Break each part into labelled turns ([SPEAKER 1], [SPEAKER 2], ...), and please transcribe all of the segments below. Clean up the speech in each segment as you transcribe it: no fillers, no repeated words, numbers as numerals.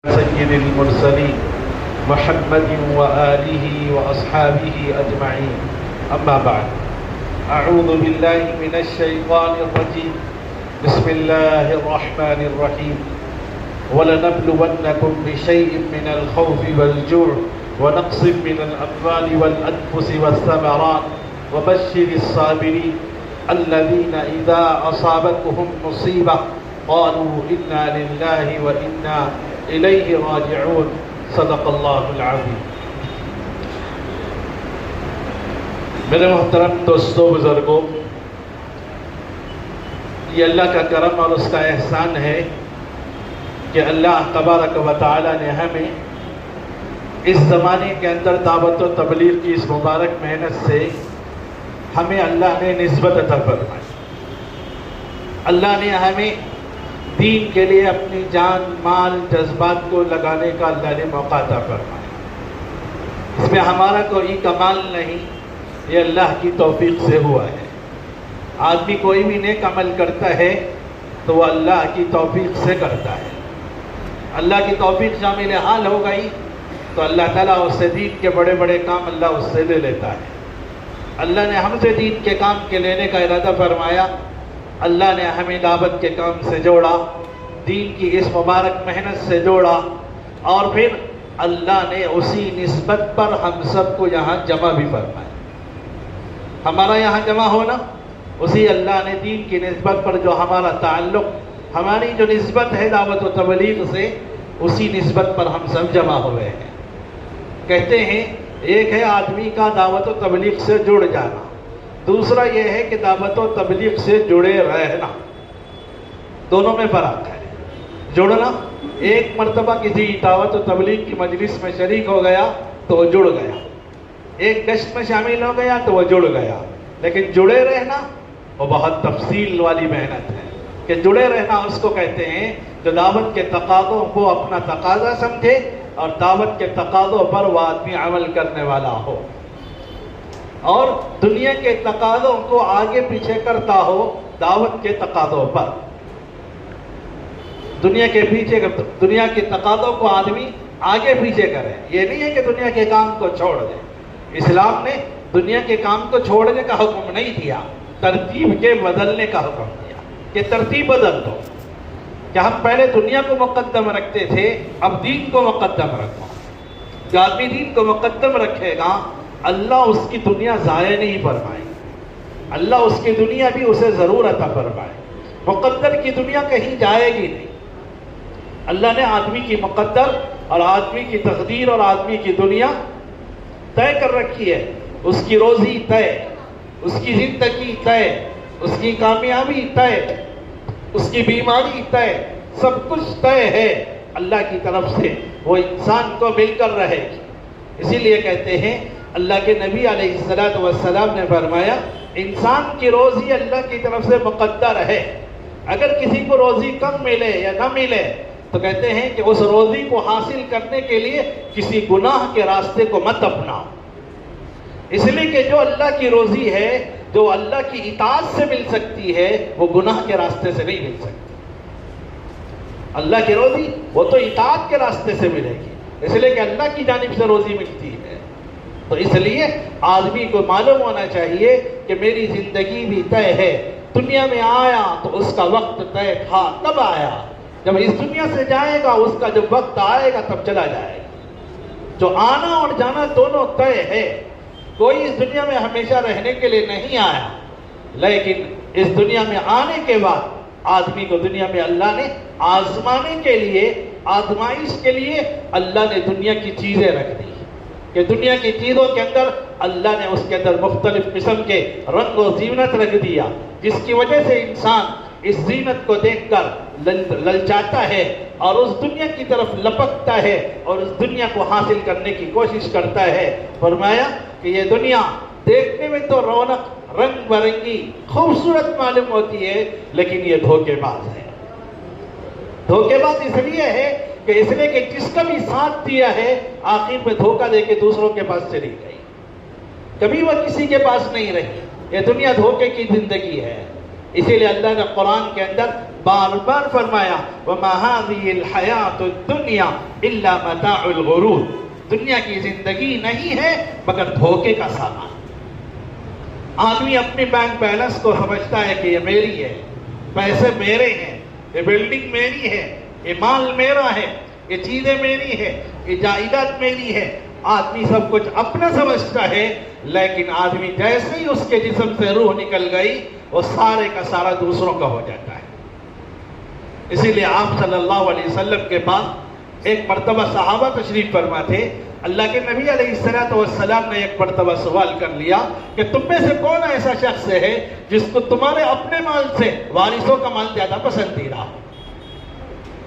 [SPEAKER 1] سيد المرسلين محمد وآله وأصحابه أجمعين أما بعد أعوذ بالله من الشيطان الرجيم بسم الله الرحمن الرحيم ولنبلونكم بشيء من الخوف والجوع ونقص من الأموال والأنفس والثمرات وبشر الصابرين الذين إذا أصابتهم مصيبة قالوا إنا لله وإنا إلیہ راجعون صدق اللہ العظیم۔ میرے محترم دوستوں بزرگوں، یہ اللہ کا کرم اور اس کا احسان ہے کہ اللہ تبارک و تعالی نے ہمیں اس زمانے کے اندر دعوت و تبلیغ کی اس مبارک محنت سے ہمیں اللہ نے نسبت عطا فرمائی۔ اللہ نے ہمیں دین کے لیے اپنی جان مال جذبات کو لگانے کا اللہ نے موقع عطا فرمایا۔ اس میں ہمارا کوئی کمال نہیں، یہ اللہ کی توفیق سے ہوا ہے۔ آدمی کوئی بھی نیک عمل کرتا ہے تو وہ اللہ کی توفیق سے کرتا ہے۔ اللہ کی توفیق شامل حال ہو گئی تو اللہ تعالیٰ اس سے دین کے بڑے بڑے کام اللہ اس سے لے لیتا ہے۔ اللہ نے ہم سے دین کے کام کے لینے کا ارادہ فرمایا، اللہ نے ہمیں دعوت کے کام سے جوڑا، دین کی اس مبارک محنت سے جوڑا، اور پھر اللہ نے اسی نسبت پر ہم سب کو یہاں جمع بھی فرمایا۔ ہمارا یہاں جمع ہونا اسی اللہ نے دین کی نسبت پر جو ہمارا تعلق، ہماری جو نسبت ہے دعوت و تبلیغ سے، اسی نسبت پر ہم سب جمع ہوئے ہیں۔ کہتے ہیں ایک ہے آدمی کا دعوت و تبلیغ سے جڑ جانا، دوسرا یہ ہے کہ دعوت و تبلیغ سے جڑے رہنا۔ دونوں میں فرق ہے۔ جڑنا، ایک مرتبہ کسی دعوت و تبلیغ کی مجلس میں شریک ہو گیا تو وہ جڑ گیا، ایک گشت میں شامل ہو گیا تو وہ جڑ گیا۔ لیکن جڑے رہنا وہ بہت تفصیل والی محنت ہے کہ جڑے رہنا اس کو کہتے ہیں جو دعوت کے تقاضوں کو اپنا تقاضا سمجھے اور دعوت کے تقاضوں پر وہ آدمی عمل کرنے والا ہو، اور دنیا کے تقاضوں کو آگے پیچھے کرتا ہو دعوت کے تقاضوں پر۔ دنیا کے تقاضوں کو آدمی آگے پیچھے کرے، یہ نہیں ہے کہ دنیا کے کام کو چھوڑ دے۔ اسلام نے دنیا کے کام کو چھوڑنے کا حکم نہیں دیا، ترتیب کے بدلنے کا حکم دیا کہ ترتیب بدل دو، کہ ہم پہلے دنیا کو مقدم رکھتے تھے، اب دین کو مقدم رکھو۔ جو آدمی دین کو مقدم رکھے گا اللہ اس کی دنیا ضائع نہیں فرمائے، اللہ اس کی دنیا بھی اسے ضرور عطا فرمائے۔ مقدر کی دنیا کہیں جائے گی نہیں۔ اللہ نے آدمی کی مقدر اور آدمی کی تقدیر اور آدمی کی دنیا طے کر رکھی ہے۔ اس کی روزی طے، اس کی زندگی طے، اس کی کامیابی طے، اس کی بیماری طے، سب کچھ طے ہے اللہ کی طرف سے، وہ انسان کو مل کر رہے گی۔ اسی لیے کہتے ہیں اللہ کے نبی علیہ السلام نے فرمایا انسان کی روزی اللہ کی طرف سے مقدر ہے۔ اگر کسی کو روزی کم ملے یا نہ ملے تو کہتے ہیں کہ اس روزی کو حاصل کرنے کے لیے کسی گناہ کے راستے کو مت اپناؤ، اس لیے کہ جو اللہ کی روزی ہے، جو اللہ کی اطاعت سے مل سکتی ہے، وہ گناہ کے راستے سے نہیں مل سکتی۔ اللہ کی روزی وہ تو اطاعت کے راستے سے ملے گی، اس لیے کہ اللہ کی جانب سے روزی ملتی ہے۔ تو اس لیے آدمی کو معلوم ہونا چاہیے کہ میری زندگی بھی طے ہے۔ دنیا میں آیا تو اس کا وقت طے تھا، تب آیا۔ جب اس دنیا سے جائے گا اس کا جب وقت آئے گا تب چلا جائے گا۔ جو آنا اور جانا دونوں طے ہے۔ کوئی اس دنیا میں ہمیشہ رہنے کے لیے نہیں آیا، لیکن اس دنیا میں آنے کے بعد آدمی کو دنیا میں اللہ نے آزمانے کے لیے، آزمائش کے لیے اللہ نے دنیا کی چیزیں رکھ دی کہ دنیا کی چیزوں کے اندر اللہ نے اس کے اندر مختلف قسم کے رنگ و زینت رکھ دیا، جس کی وجہ سے انسان اس زینت کو دیکھ کر للچاتا ہے اور اس دنیا کی طرف لپکتا ہے اور اس دنیا کو حاصل کرنے کی کوشش کرتا ہے۔ فرمایا کہ یہ دنیا دیکھنے میں تو رونق رنگ برنگی خوبصورت معلوم ہوتی ہے، لیکن یہ دھوکے باز ہے۔ دھوکے باز اس لیے ہے کہ جس کا بھی ساتھ دیا ہے آخر میں دھوکہ دے کے دوسروں کے پاس چلی گئی، کبھی وہ کسی کے پاس نہیں رہی۔ یہ دنیا دھوکے کی زندگی ہے۔ اسی لیے اللہ نے قرآن کے اندر بار بار فرمایا وَمَا هَذِهِ الْحَيَاةُ الدُّنْيَا إِلَّا مَتَاعُ الْغُرُورِ، دنیا کی زندگی نہیں ہے مگر دھوکے کا سامان۔ آدمی اپنے بینک بیلنس کو سمجھتا ہے کہ یہ میری ہے، پیسے میرے ہیں، یہ بلڈنگ میری ہے، یہ مال میرا ہے، یہ چیزیں میری ہے، یہ جائیداد میری ہے۔ آدمی سب کچھ اپنا سمجھتا ہے، لیکن آدمی جیسے ہی اس کے جسم سے روح نکل گئی وہ سارے کا سارا دوسروں کا ہو جاتا ہے۔ اسی لیے آپ صلی اللہ علیہ وسلم کے پاس ایک مرتبہ صحابہ تشریف فرما تھے۔ اللہ کے نبی علیہ السلام نے ایک مرتبہ سوال کر لیا کہ تم میں سے کون ایسا شخص ہے جس کو تمہارے اپنے مال سے وارثوں کا مال زیادہ پسندیدہ ہو؟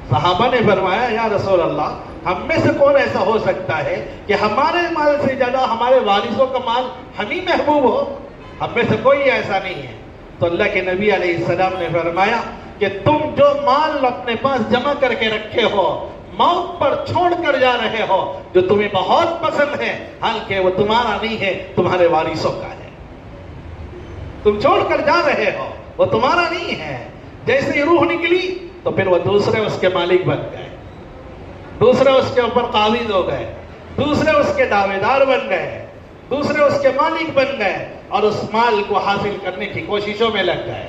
[SPEAKER 1] صحابہ نے فرمایا یا رسول اللہ، ہم میں سے کون ایسا ہو سکتا ہے کہ ہمارے مال سے زیادہ ہمارے وارثوں کا مال ہمیں محبوب ہو؟ ہم میں سے کوئی ایسا نہیں ہے۔ تو اللہ کے نبی علیہ السلام نے فرمایا کہ تم جو مال اپنے پاس جمع کر کے رکھے ہو، موت پر چھوڑ کر جا رہے ہو، جو تمہیں بہت پسند ہے، حالانکہ وہ تمہارا نہیں ہے، تمہارے وارثوں کا ہے۔ تم چھوڑ کر جا رہے ہو، وہ تمہارا نہیں ہے۔ جیسے ہی روح نکلی تو پھر وہ دوسرے اس کے مالک بن گئے، دوسرے اس کے اوپر قابض ہو گئے، دوسرے اس کے دعوے دار بن گئے، دوسرے اس کے مالک بن گئے اور اس مال کو حاصل کرنے کی کوششوں میں لگ گئے۔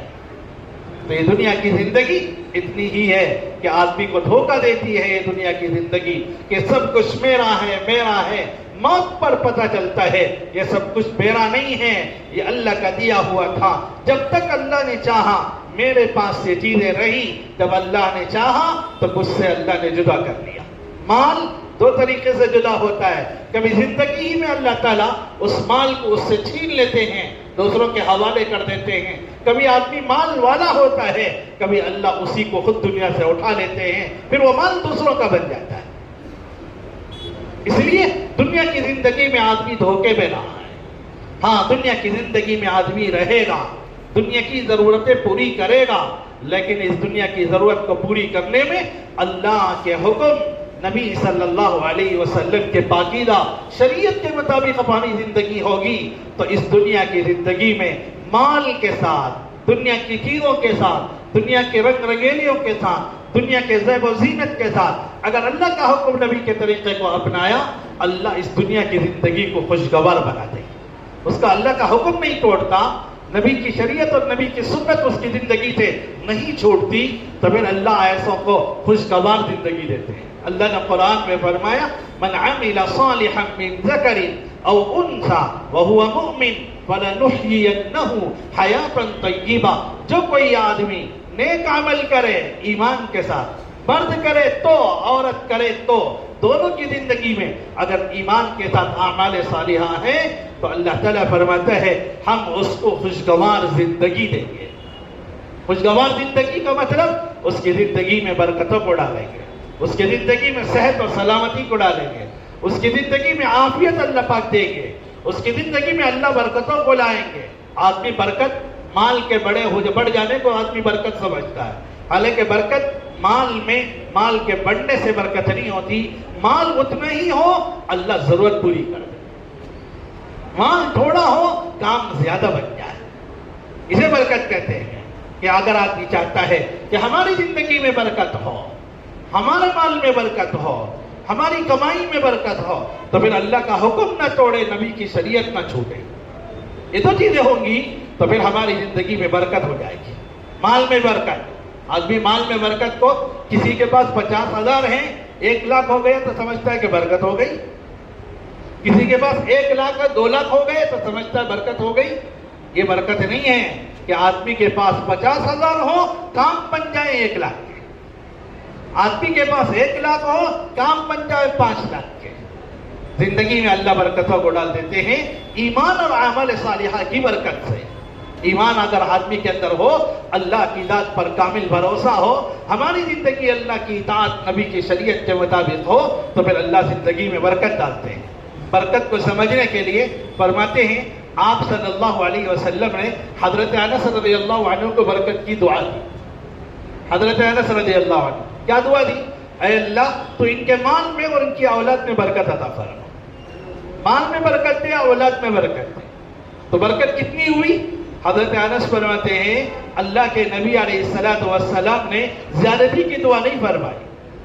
[SPEAKER 1] تو یہ دنیا کی زندگی اتنی ہی ہے کہ آدمی کو دھوکہ دیتی ہے یہ دنیا کی زندگی کہ سب کچھ میرا ہے، میرا ہے۔ موت پر پتہ چلتا ہے یہ سب کچھ میرا نہیں ہے، یہ اللہ کا دیا ہوا تھا۔ جب تک اللہ نے چاہا میرے پاس یہ چیزیں رہی، جب اللہ نے چاہا تو مجھ سے اللہ نے جدا کر لیا۔ مال دو طریقے سے جدا ہوتا ہے، کبھی زندگی ہی میں اللہ تعالیٰ اس مال کو اس سے چھین لیتے ہیں، دوسروں کے حوالے کر دیتے ہیں۔ کبھی آدمی مال والا ہوتا ہے، کبھی اللہ اسی کو خود دنیا سے اٹھا لیتے ہیں، پھر وہ مال دوسروں کا بن جاتا ہے۔ اس لیے دنیا کی زندگی میں آدمی دھوکے میں رہا ہے۔ ہاں، دنیا کی زندگی میں آدمی رہے گا، دنیا کی ضرورتیں پوری کرے گا، لیکن اس دنیا کی ضرورت کو پوری کرنے میں اللہ کے حکم، نبی صلی اللہ علیہ وسلم کے پاکیزہ شریعت کے مطابق اپنی زندگی ہوگی تو اس دنیا کی زندگی میں مال کے ساتھ، دنیا کی چیزوں کے ساتھ، دنیا کے رنگ رنگیلیوں کے ساتھ، دنیا کے زیب و زینت کے ساتھ اگر اللہ کا حکم نبی کے طریقے کو اپنایا، اللہ اس دنیا کی زندگی کو خوشگوار بنا دے گا۔ اس کا اللہ کا حکم نہیں توڑتا، نبی کی شریعت اور نبی کی سنت اس کی زندگی سے نہیں چھوڑتی، تو پھر اللہ ایسوں کو خوشگوار زندگی دیتے ہیں۔ اللہ نے قرآن میں فرمایا من عمل صالحا من ذکر او انثى وهو مؤمن فلنحيينه حیاتا طیبہ، جو کوئی آدمی نیک عمل کرے ایمان کے ساتھ، مرد کرے تو عورت کرے تو، دونوں کی زندگی میں اگر ایمان کے ساتھ اعمال صالحہ ہیں تو اللہ تعالیٰ فرماتا ہے ہم اس کو خوشگوار زندگی دیں گے۔ خوشگوار زندگی کا مطلب اس کی زندگی میں برکتوں کو ڈالیں گے، اس کی زندگی میں صحت اور سلامتی کو ڈالیں گے، اس کی زندگی میں عافیت اللہ پاک دیں گے، اس کی زندگی میں اللہ برکتوں کو لائیں گے۔ آدمی برکت مال کے بڑھ جانے کو آدمی برکت سمجھتا ہے، حالانکہ برکت مال کے بڑھنے سے برکت نہیں ہوتی۔ مال اتنا ہی ہو اللہ ضرورت پوری کر دے، مال تھوڑا ہو کام زیادہ بن جائے، اسے برکت کہتے ہیں۔ کہ اگر آدمی چاہتا ہے کہ ہماری زندگی میں برکت ہو، ہمارے مال میں برکت ہو، ہماری کمائی میں برکت ہو، تو پھر اللہ کا حکم نہ توڑے، نبی کی شریعت نہ چھوٹے، یہ دو چیزیں ہوں گی تو پھر ہماری زندگی میں برکت ہو جائے گی۔ مال میں برکت، آدمی مال میں برکت کو، کسی کے پاس 50,000 ہیں، 1 لاکھ ہو گئے تو سمجھتا ہے کہ برکت ہو گئی، کسی کے پاس 1 لاکھ اور 2 لاکھ ہو گئے تو سمجھتا ہے برکت ہو گئی۔ یہ برکت نہیں ہے کہ آدمی کے پاس 50,000 ہو کام بن جائے 1 لاکھ کے، آدمی کے پاس 1 لاکھ ہو کام بن جائے 5 لاکھ کے۔ زندگی میں اللہ برکتوں کو ڈال دیتے ہیں ایمان اور اعمال صالحہ کی برکت سے۔ ایمان اگر آدمی کے اندر ہو، اللہ کی ذات پر کامل بھروسہ ہو، ہماری زندگی اللہ کی اطاعت نبی کی شریعت کے مطابق ہو، تو پھر اللہ زندگی میں برکت ڈالتے ہیں۔ برکت کو سمجھنے کے لیے فرماتے ہیں آپ صلی اللہ علیہ وسلم نے حضرت انس رضی اللہ عنہ کو برکت کی دعا دی۔ حضرت انس رضی اللہ عنہ کیا دعا دی؟ اے اللہ تو ان کے مال میں اور ان کی اولاد میں برکت عطا فرما، مال میں برکت دے، اولاد میں برکت دے۔ تو برکت کتنی ہوئی؟ حضرت انس فرماتے ہیں اللہ کے نبی علیہ السلام نے زیادتی کی دعا نہیں فرمائی،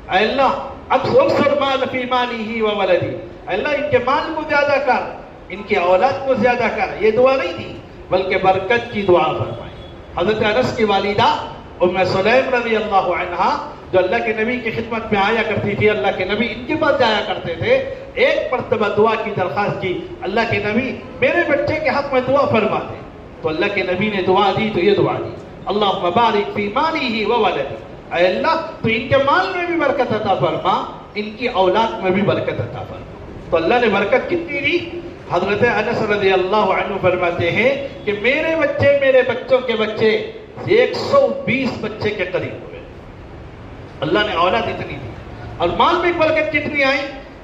[SPEAKER 1] اے اللہ اکثر مال فی مالی و ولدی، اے اللہ ان کے مال کو زیادہ کر، ان کی اولاد کو زیادہ کر، یہ دعا نہیں تھی، بلکہ برکت کی دعا فرمائی۔ حضرت انس کی والدہ ام سلیم رضی اللہ عنہا جو اللہ کے نبی کی خدمت میں آیا کرتی تھی، اللہ کے نبی ان کے پاس جایا کرتے تھے، ایک مرتبہ دعا کی درخواست کی، اللہ کے نبی میرے بچے کے حق میں دعا فرما دے، تو اللہ کے نبی نے دعا دی تو یہ دعا دی، اللہم بارک فی مالہ و ولدہ، اے اللہ تو ان کے مال میں بھی برکت عطا فرما، ان کی اولاد میں بھی برکت عطا فرما۔ تو اللہ نے برکت کتنی دی؟ حضرت انس رضی اللہ عنہ فرماتے ہیں کہ میرے بچے میرے بچوں کے بچے 120 بچے کے قریب ہوئے، اللہ نے اولاد اتنی دی، اور مال میں برکت کتنی آئی؟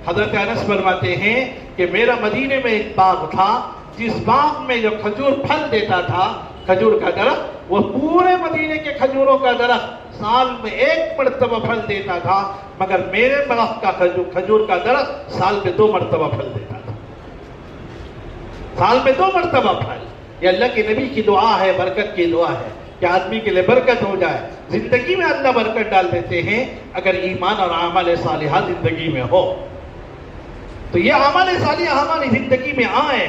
[SPEAKER 1] حضرت انس فرماتے ہیں کہ میرا مدینے میں ایک باغ تھا، جس باغ میں جو کھجور پھل دیتا تھا، کھجور کا درخت، وہ پورے مدینے کے کھجوروں کا درخت سال میں ایک مرتبہ پھل دیتا تھا، مگر میرے باغ کا کھجور کا درخت سال میں 2 مرتبہ پھل دیتا تھا، سال میں 2 مرتبہ پھل۔ یہ اللہ کے نبی کی دعا ہے، برکت کی دعا ہے کہ آدمی کے لیے برکت ہو جائے، زندگی میں اللہ برکت ڈال دیتے ہیں اگر ایمان اور اعمال صالحہ زندگی میں ہو۔ تو یہ اعمال صالحہ ہماری زندگی میں آئیں،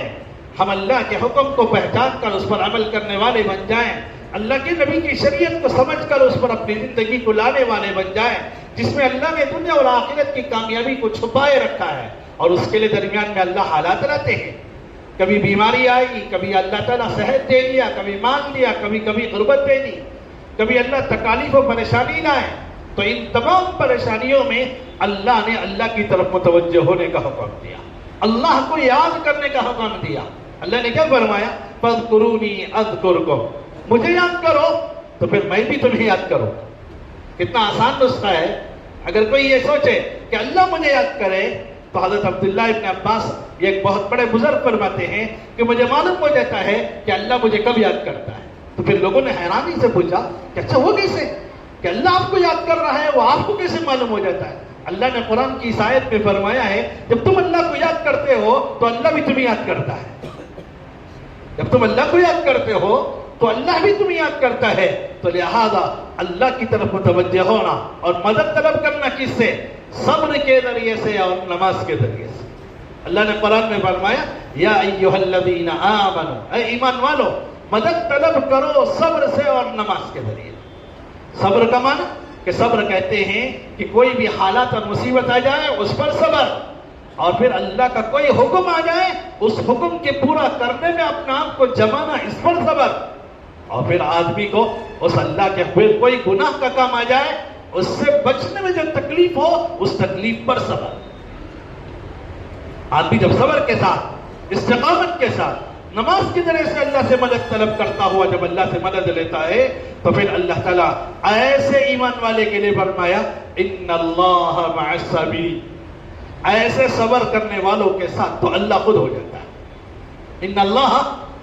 [SPEAKER 1] ہم اللہ کے حکم کو پہچان کر اس پر عمل کرنے والے بن جائیں، اللہ کے نبی کی شریعت کو سمجھ کر اس پر اپنی زندگی کو لانے والے بن جائیں، جس میں اللہ نے دنیا اور آخرت کی کامیابی کو چھپائے رکھا ہے، اور اس کے لیے درمیان میں اللہ حالات رہتے ہیں، کبھی بیماری آئے گی، کبھی اللہ تعالیٰ صحت دے دیا، کبھی مال دیا، کبھی غربت دے دی، کبھی اللہ تکالیف و پریشانی لائے، تو ان تمام پریشانیوں میں اللہ نے اللہ کی طرف متوجہ ہونے کا حکم دیا، اللہ کو یاد کرنے کا حکم دیا۔ اللہ نے کیا فرمایا؟ فاذکرونی اذکرکم، مجھے یاد کرو تو پھر میں بھی تمہیں یاد کروں۔ کتنا آسان نسخہ ہے، اگر کوئی یہ سوچے کہ اللہ مجھے یاد کرے، تو حضرت عبداللہ ابن عباس یہ ایک بہت بڑے بزرگ فرماتے ہیں کہ مجھے معلوم ہو جاتا ہے کہ اللہ مجھے کب یاد کرتا ہے۔ تو پھر لوگوں نے حیرانی سے پوچھا کہ اچھا وہ کیسے کہ اللہ آپ کو یاد کر رہا ہے، وہ آپ کو کیسے معلوم ہو جاتا ہے؟ اللہ نے قرآن کی اس آیت میں فرمایا ہے جب تم اللہ کو یاد کرتے ہو تو اللہ بھی تمہیں یاد کرتا ہے، جب تم اللہ کو یاد کرتے ہو تو اللہ بھی تمہیں یاد کرتا ہے، تو لہذا اللہ کی طرف متوجہ ہونا اور مدد طلب کرنا کس سے؟ صبر کے ذریعے سے اور نماز کے ذریعے سے۔ اللہ نے قرآن میں فرمایا یا ایھا الذین آمنوا، اے ایمان والو مدد طلب کرو صبر سے اور نماز کے ذریعے۔ صبر کا معنی کہ صبر کہتے ہیں کہ کوئی بھی حالات اور مصیبت آ جائے اس پر صبر، اور پھر اللہ کا کوئی حکم آ جائے اس حکم کے پورا کرنے میں اپنے آپ کو جمانا، اس پر صبر، اور پھر آدمی کو اس اللہ کے پھر کوئی گناہ کا کام آ جائے اس سے بچنے میں جو تکلیف ہو اس تکلیف پر صبر۔ آدمی جب صبر کے ساتھ استقامت کے ساتھ نماز کی ذریعے سے اللہ سے مدد طلب کرتا ہوا جب اللہ سے مدد لیتا ہے تو پھر اللہ تعالیٰ ایسے ایمان والے کے لیے فرمایا ان اللہ مع الصابرین، ایسے صبر کرنے والوں کے ساتھ تو اللہ خود ہو جاتا ہے۔ ان اللہ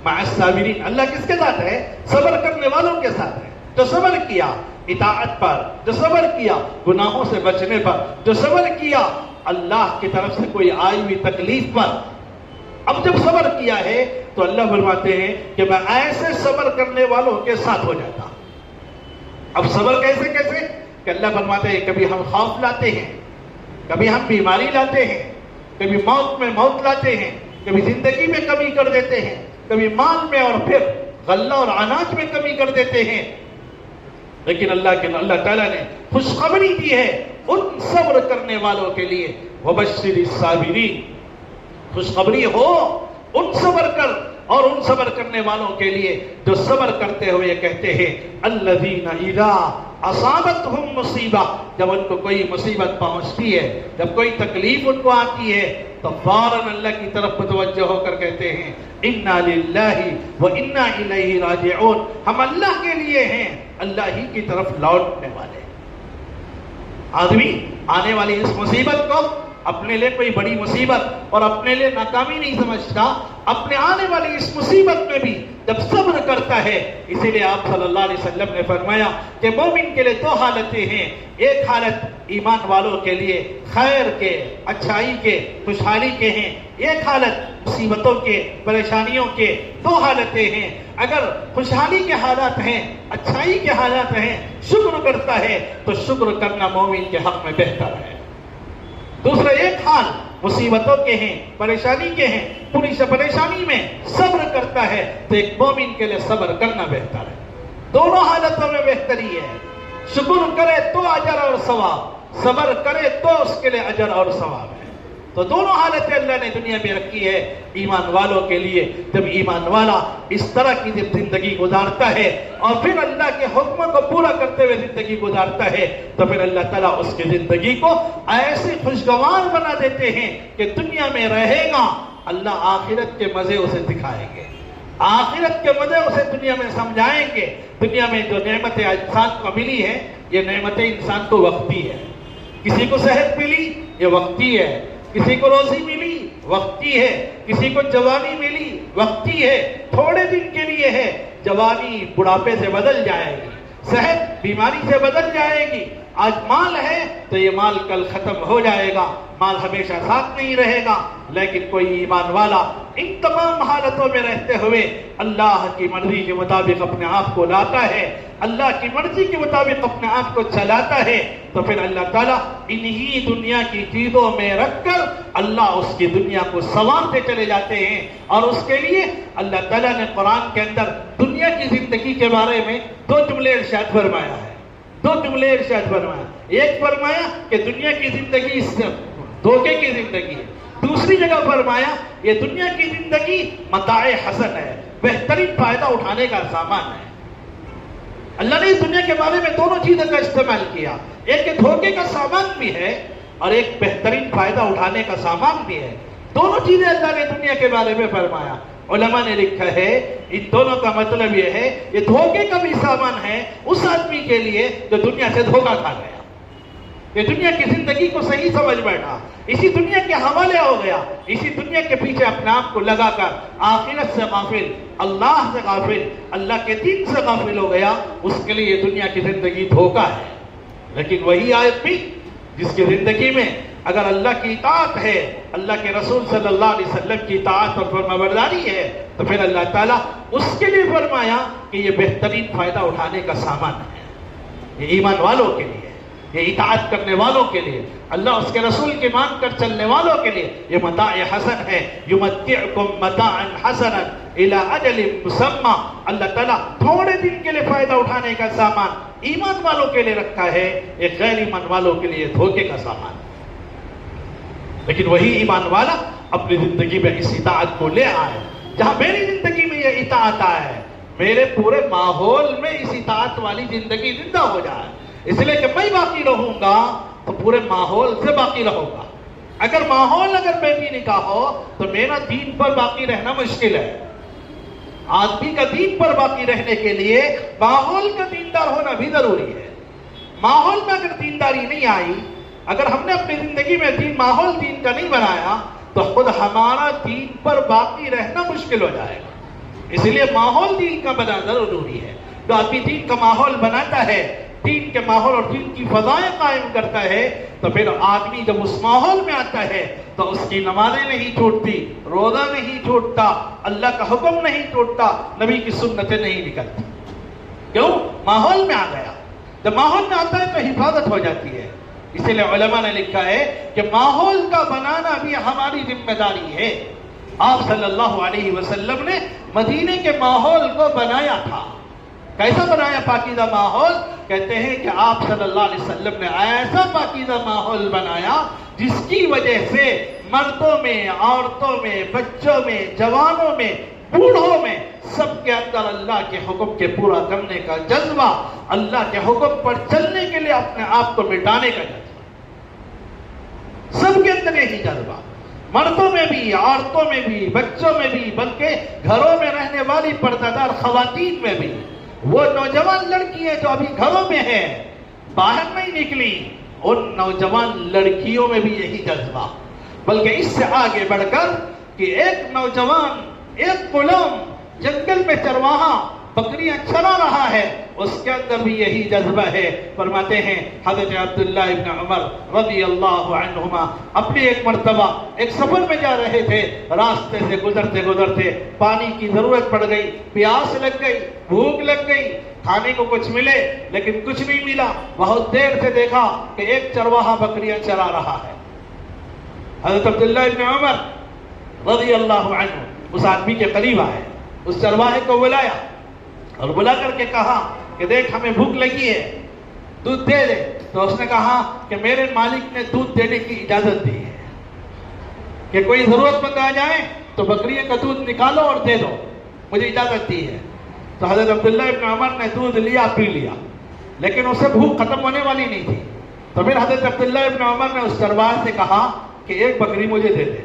[SPEAKER 1] مع الصابرین، اللہ کس کے ساتھ ہے؟ صبر کرنے والوں کے ساتھ ہے، جو صبر کیا اطاعت پر، جو صبر کیا گناہوں سے بچنے پر، جو صبر کیا اللہ کی طرف سے کوئی آئی ہوئی تکلیف پر۔ اب جب صبر کیا ہے تو اللہ فرماتے ہیں کہ میں ایسے صبر کرنے والوں کے ساتھ ہو جاتا ہوں۔ اب صبر کیسے کیسے کہ اللہ فرماتے ہیں کبھی ہم خوف لاتے ہیں، کبھی ہم بیماری لاتے ہیں، کبھی موت میں موت لاتے ہیں، کبھی زندگی میں کمی کر دیتے ہیں، کبھی مال میں اور پھر غلہ اور اناج میں کمی کر دیتے ہیں، لیکن اللہ تعالیٰ نے خوشخبری دی ہے ان صبر کرنے والوں کے لیے، وبشر الصابرین، خوشخبری ہو ان صبر کر اور ان صبر کرنے والوں کے لیے جو صبر کرتے ہوئے کہتے ہیں الذین اذا اصابتہم مصیبہ، جب ان کو کوئی مصیبت پہنچتی ہے، جب کوئی تکلیف ان کو آتی ہے تو فوراً اللہ کی طرف متوجہ ہو کر کہتے ہیں انا للہ و انا الیہ راجعون، ہم اللہ کے لیے ہیں، اللہ ہی کی طرف لوٹنے والے۔ آدمی آنے والی اس مصیبت کو اپنے لیے کوئی بڑی مصیبت اور اپنے لیے ناکامی نہیں سمجھتا، اپنے آنے والی اس مصیبت میں بھی جب صبر کرتا ہے. اسی لیے آپ صلی اللہ علیہ وسلم نے فرمایا کہ مومن کے لیے دو حالتیں ہیں. ایک حالت ایمان والوں کے لیے خیر کے، اچھائی کے، خوشحالی کے ہیں. ایک حالت مصیبتوں کے، پریشانیوں کے. دو حالتیں ہیں. اگر خوشحالی کے حالات ہیں، اچھائی کے حالات ہیں، شکر کرتا ہے تو شکر کرنا مومن کے حق میں بہتر ہے. دوسرا ایک حال مصیبتوں کے ہیں، پریشانی کے ہیں، پوری سے پریشانی میں صبر کرتا ہے تو ایک مومن کے لیے صبر کرنا بہتر ہے. دونوں حالتوں میں بہتری ہے. شکر کرے تو اجر اور ثواب، صبر کرے تو اس کے لیے اجر اور ثواب ہے. تو دونوں حالتیں اللہ نے دنیا میں رکھی ہے ایمان والوں کے لیے. جب ایمان والا اس طرح کی جب زندگی گزارتا ہے اور پھر اللہ کے حکم کو پورا کرتے ہوئے زندگی گزارتا ہے تو پھر اللہ تعالیٰ اس کی زندگی کو ایسے خوشگوار بنا دیتے ہیں کہ دنیا میں رہے گا، اللہ آخرت کے مزے اسے دکھائیں گے، آخرت کے مزے اسے دنیا میں سمجھائیں گے. دنیا میں جو نعمتیں انسان کو ملی ہے یہ نعمتیں انسان کو وقتی ہے. کسی کو صحت ملی یہ وقتی ہے، کسی کو روزی ملی وقتی ہے، کسی کو جوانی ملی وقتی ہے، تھوڑے دن کے لیے ہے. جوانی بڑھاپے سے بدل جائے گی، صحت بیماری سے بدل جائے گی. آج مال ہے تو یہ مال کل ختم ہو جائے گا، مال ہمیشہ ساتھ نہیں رہے گا. لیکن کوئی ایمان والا ان تمام حالتوں میں رہتے ہوئے اللہ کی مرضی کے مطابق اپنے آپ کو لاتا ہے، اللہ کی مرضی کے مطابق اپنے آپ کو چلاتا ہے تو پھر اللہ تعالیٰ انہی دنیا کی چیزوں میں رکھ کر اللہ اس کی دنیا کو سنوارتے چلے جاتے ہیں. اور اس کے لیے اللہ تعالیٰ نے قرآن کے اندر دنیا کی زندگی کے بارے میں دو جملے ارشاد فرمایا ہے. دو جملے ارشاد فرمایا. ایک فرمایا کہ دنیا کی زندگی دھوکے کی زندگی ہے. دوسری جگہ فرمایا یہ دنیا کی زندگی متاع حسن ہے، بہترین فائدہ اٹھانے کا سامان ہے. اللہ نے اس دنیا کے بارے میں دونوں چیزوں کا استعمال کیا. ایک دھوکے کا سامان بھی ہے اور ایک بہترین فائدہ اٹھانے کا سامان بھی ہے. دونوں چیزیں اللہ نے دنیا کے بارے میں فرمایا. علماء نے لکھا ہے ان دونوں کا مطلب یہ ہے یہ دھوکے کا بھی سامان ہے اس آدمی کے لیے جو دنیا سے دھوکہ کھا گیا، یہ دنیا کی زندگی کو صحیح سمجھ بیٹھا، اسی دنیا کے حوالے ہو گیا، اسی دنیا کے پیچھے اپنے آپ کو لگا کر آخرت سے غافل، اللہ سے غافل، اللہ کے دین سے غافل ہو گیا. اس کے لیے یہ دنیا کی زندگی دھوکہ ہے. لیکن وہی آدمی جس کی زندگی میں اگر اللہ کی اطاعت ہے، اللہ کے رسول صلی اللہ علیہ وسلم کی اطاعت اور فرمانبرداری ہے تو پھر اللہ تعالیٰ اس کے لیے فرمایا کہ یہ بہترین فائدہ اٹھانے کا سامان ہے. یہ ایمان والوں کے لیے، یہ اطاعت کرنے والوں کے لیے، اللہ اس کے رسول کے مان کر چلنے والوں کے لیے یہ متاع حسن ہے. یمتعکم متاعا حسنا الی اجل مسمى. اللہ تعالیٰ تھوڑے دن کے لیے فائدہ اٹھانے کا سامان ایمان والوں کے لیے رکھا ہے، ایک غیر ایمان والوں کے لیے دھوکے کا سامان. لیکن وہی ایمان والا اپنی زندگی میں اس اطاعت کو لے آئے. جہاں میری زندگی میں یہ اطاعت آئے، میرے پورے ماحول میں اس اطاعت والی زندگی زندہ ہو جائے. اس لیے کہ میں باقی رہوں گا تو پورے ماحول سے باقی رہوں گا. اگر ماحول بے دینی کا ہو تو میرا دین پر باقی رہنا مشکل ہے. آدمی کا دین پر باقی رہنے کے لیے ماحول کا دیندار ہونا بھی ضروری ہے. ماحول میں اگر دینداری نہیں آئی، اگر ہم نے اپنی زندگی میں ماحول دین کا نہیں بنایا تو خود ہمارا دین پر باقی رہنا مشکل ہو جائے گا. اس لیے ماحول دین کا بنانا ضروری ہے. جو آدمی دین کا ماحول بناتا ہے، دین کے ماحول اور دین کی فضائیں قائم کرتا ہے تو پھر آدمی جب اس ماحول میں آتا ہے تو اس کی نمازیں نہیں چھوٹتی، روزہ نہیں چھوٹتا، اللہ کا حکم نہیں چھوٹتا، نبی کی سنتیں نہیں نکلتی. کیوں؟ ماحول میں آ گیا. جب ماحول میں آتا ہے تو حفاظت ہو جاتی ہے. اسی لیے علماء نے لکھا ہے کہ ماحول کا بنانا بھی ہماری ذمہ داری ہے. آپ صلی اللہ علیہ وسلم نے مدینے کے ماحول کو بنایا تھا. کیسا بنایا پاکیزہ ماحول؟ کہتے ہیں کہ آپ صلی اللہ علیہ وسلم نے ایسا پاکیزہ ماحول بنایا جس کی وجہ سے مردوں میں، عورتوں میں، بچوں میں، جوانوں میں، بوڑھوں میں سب کے اندر اللہ کے حکم کے پورا کرنے کا جذبہ، اللہ کے حکم پر چلنے کے لیے اپنے آپ کو مٹانے کا جذبہ، سب کے اندر یہی جذبہ، مردوں میں بھی، عورتوں میں بھی، بچوں میں بھی، بلکہ گھروں میں رہنے والی پردہ دار خواتین میں بھی. وہ نوجوان لڑکیاں جو ابھی گھروں میں ہیں، باہر نہیں نکلی، ان نوجوان لڑکیوں میں بھی یہی جذبہ، بلکہ اس سے آگے بڑھ کر کہ ایک نوجوان، ایک غلام جنگل میں چرواہا بکریاں چلا رہا ہے، اس کے اندر بھی یہی جذبہ ہے۔ فرماتے ہیں حضرت عبداللہ ابن عمر رضی اللہ عنہما اپنی ایک مرتبہ ایک سفر میں جا رہے تھے، راستے سے گزرتے گزرتے پانی کی ضرورت پڑ گئی، پیاس لگ گئی، بھوک لگ گئی، کھانے کو کچھ ملے لیکن کچھ نہیں ملا۔ بہت دیر سے دیکھا کہ ایک چرواہا بکریاں چلا رہا ہے۔ حضرت عبداللہ ابن عمر رضی اللہ عنہ اس آدمی کے قریب آئے، اس چرواہے کو بلایا اور بلا کر کے کہا کہ دیکھ ہمیں بھوک لگی ہے، دودھ دے دے۔ تو اس نے کہا کہ میرے مالک نے دودھ دینے کی اجازت دی ہے کہ کوئی ضرورت مند آ جائے تو بکریوں کا دودھ نکالو اور دے دو، مجھے اجازت دی ہے۔ تو حضرت عبداللہ ابن عمر نے دودھ لیا، پی لیا، لیکن اسے بھوک ختم ہونے والی نہیں تھی۔ تو پھر حضرت عبداللہ ابن عمر نے اس چرواہے سے کہا کہ ایک بکری مجھے دے دے،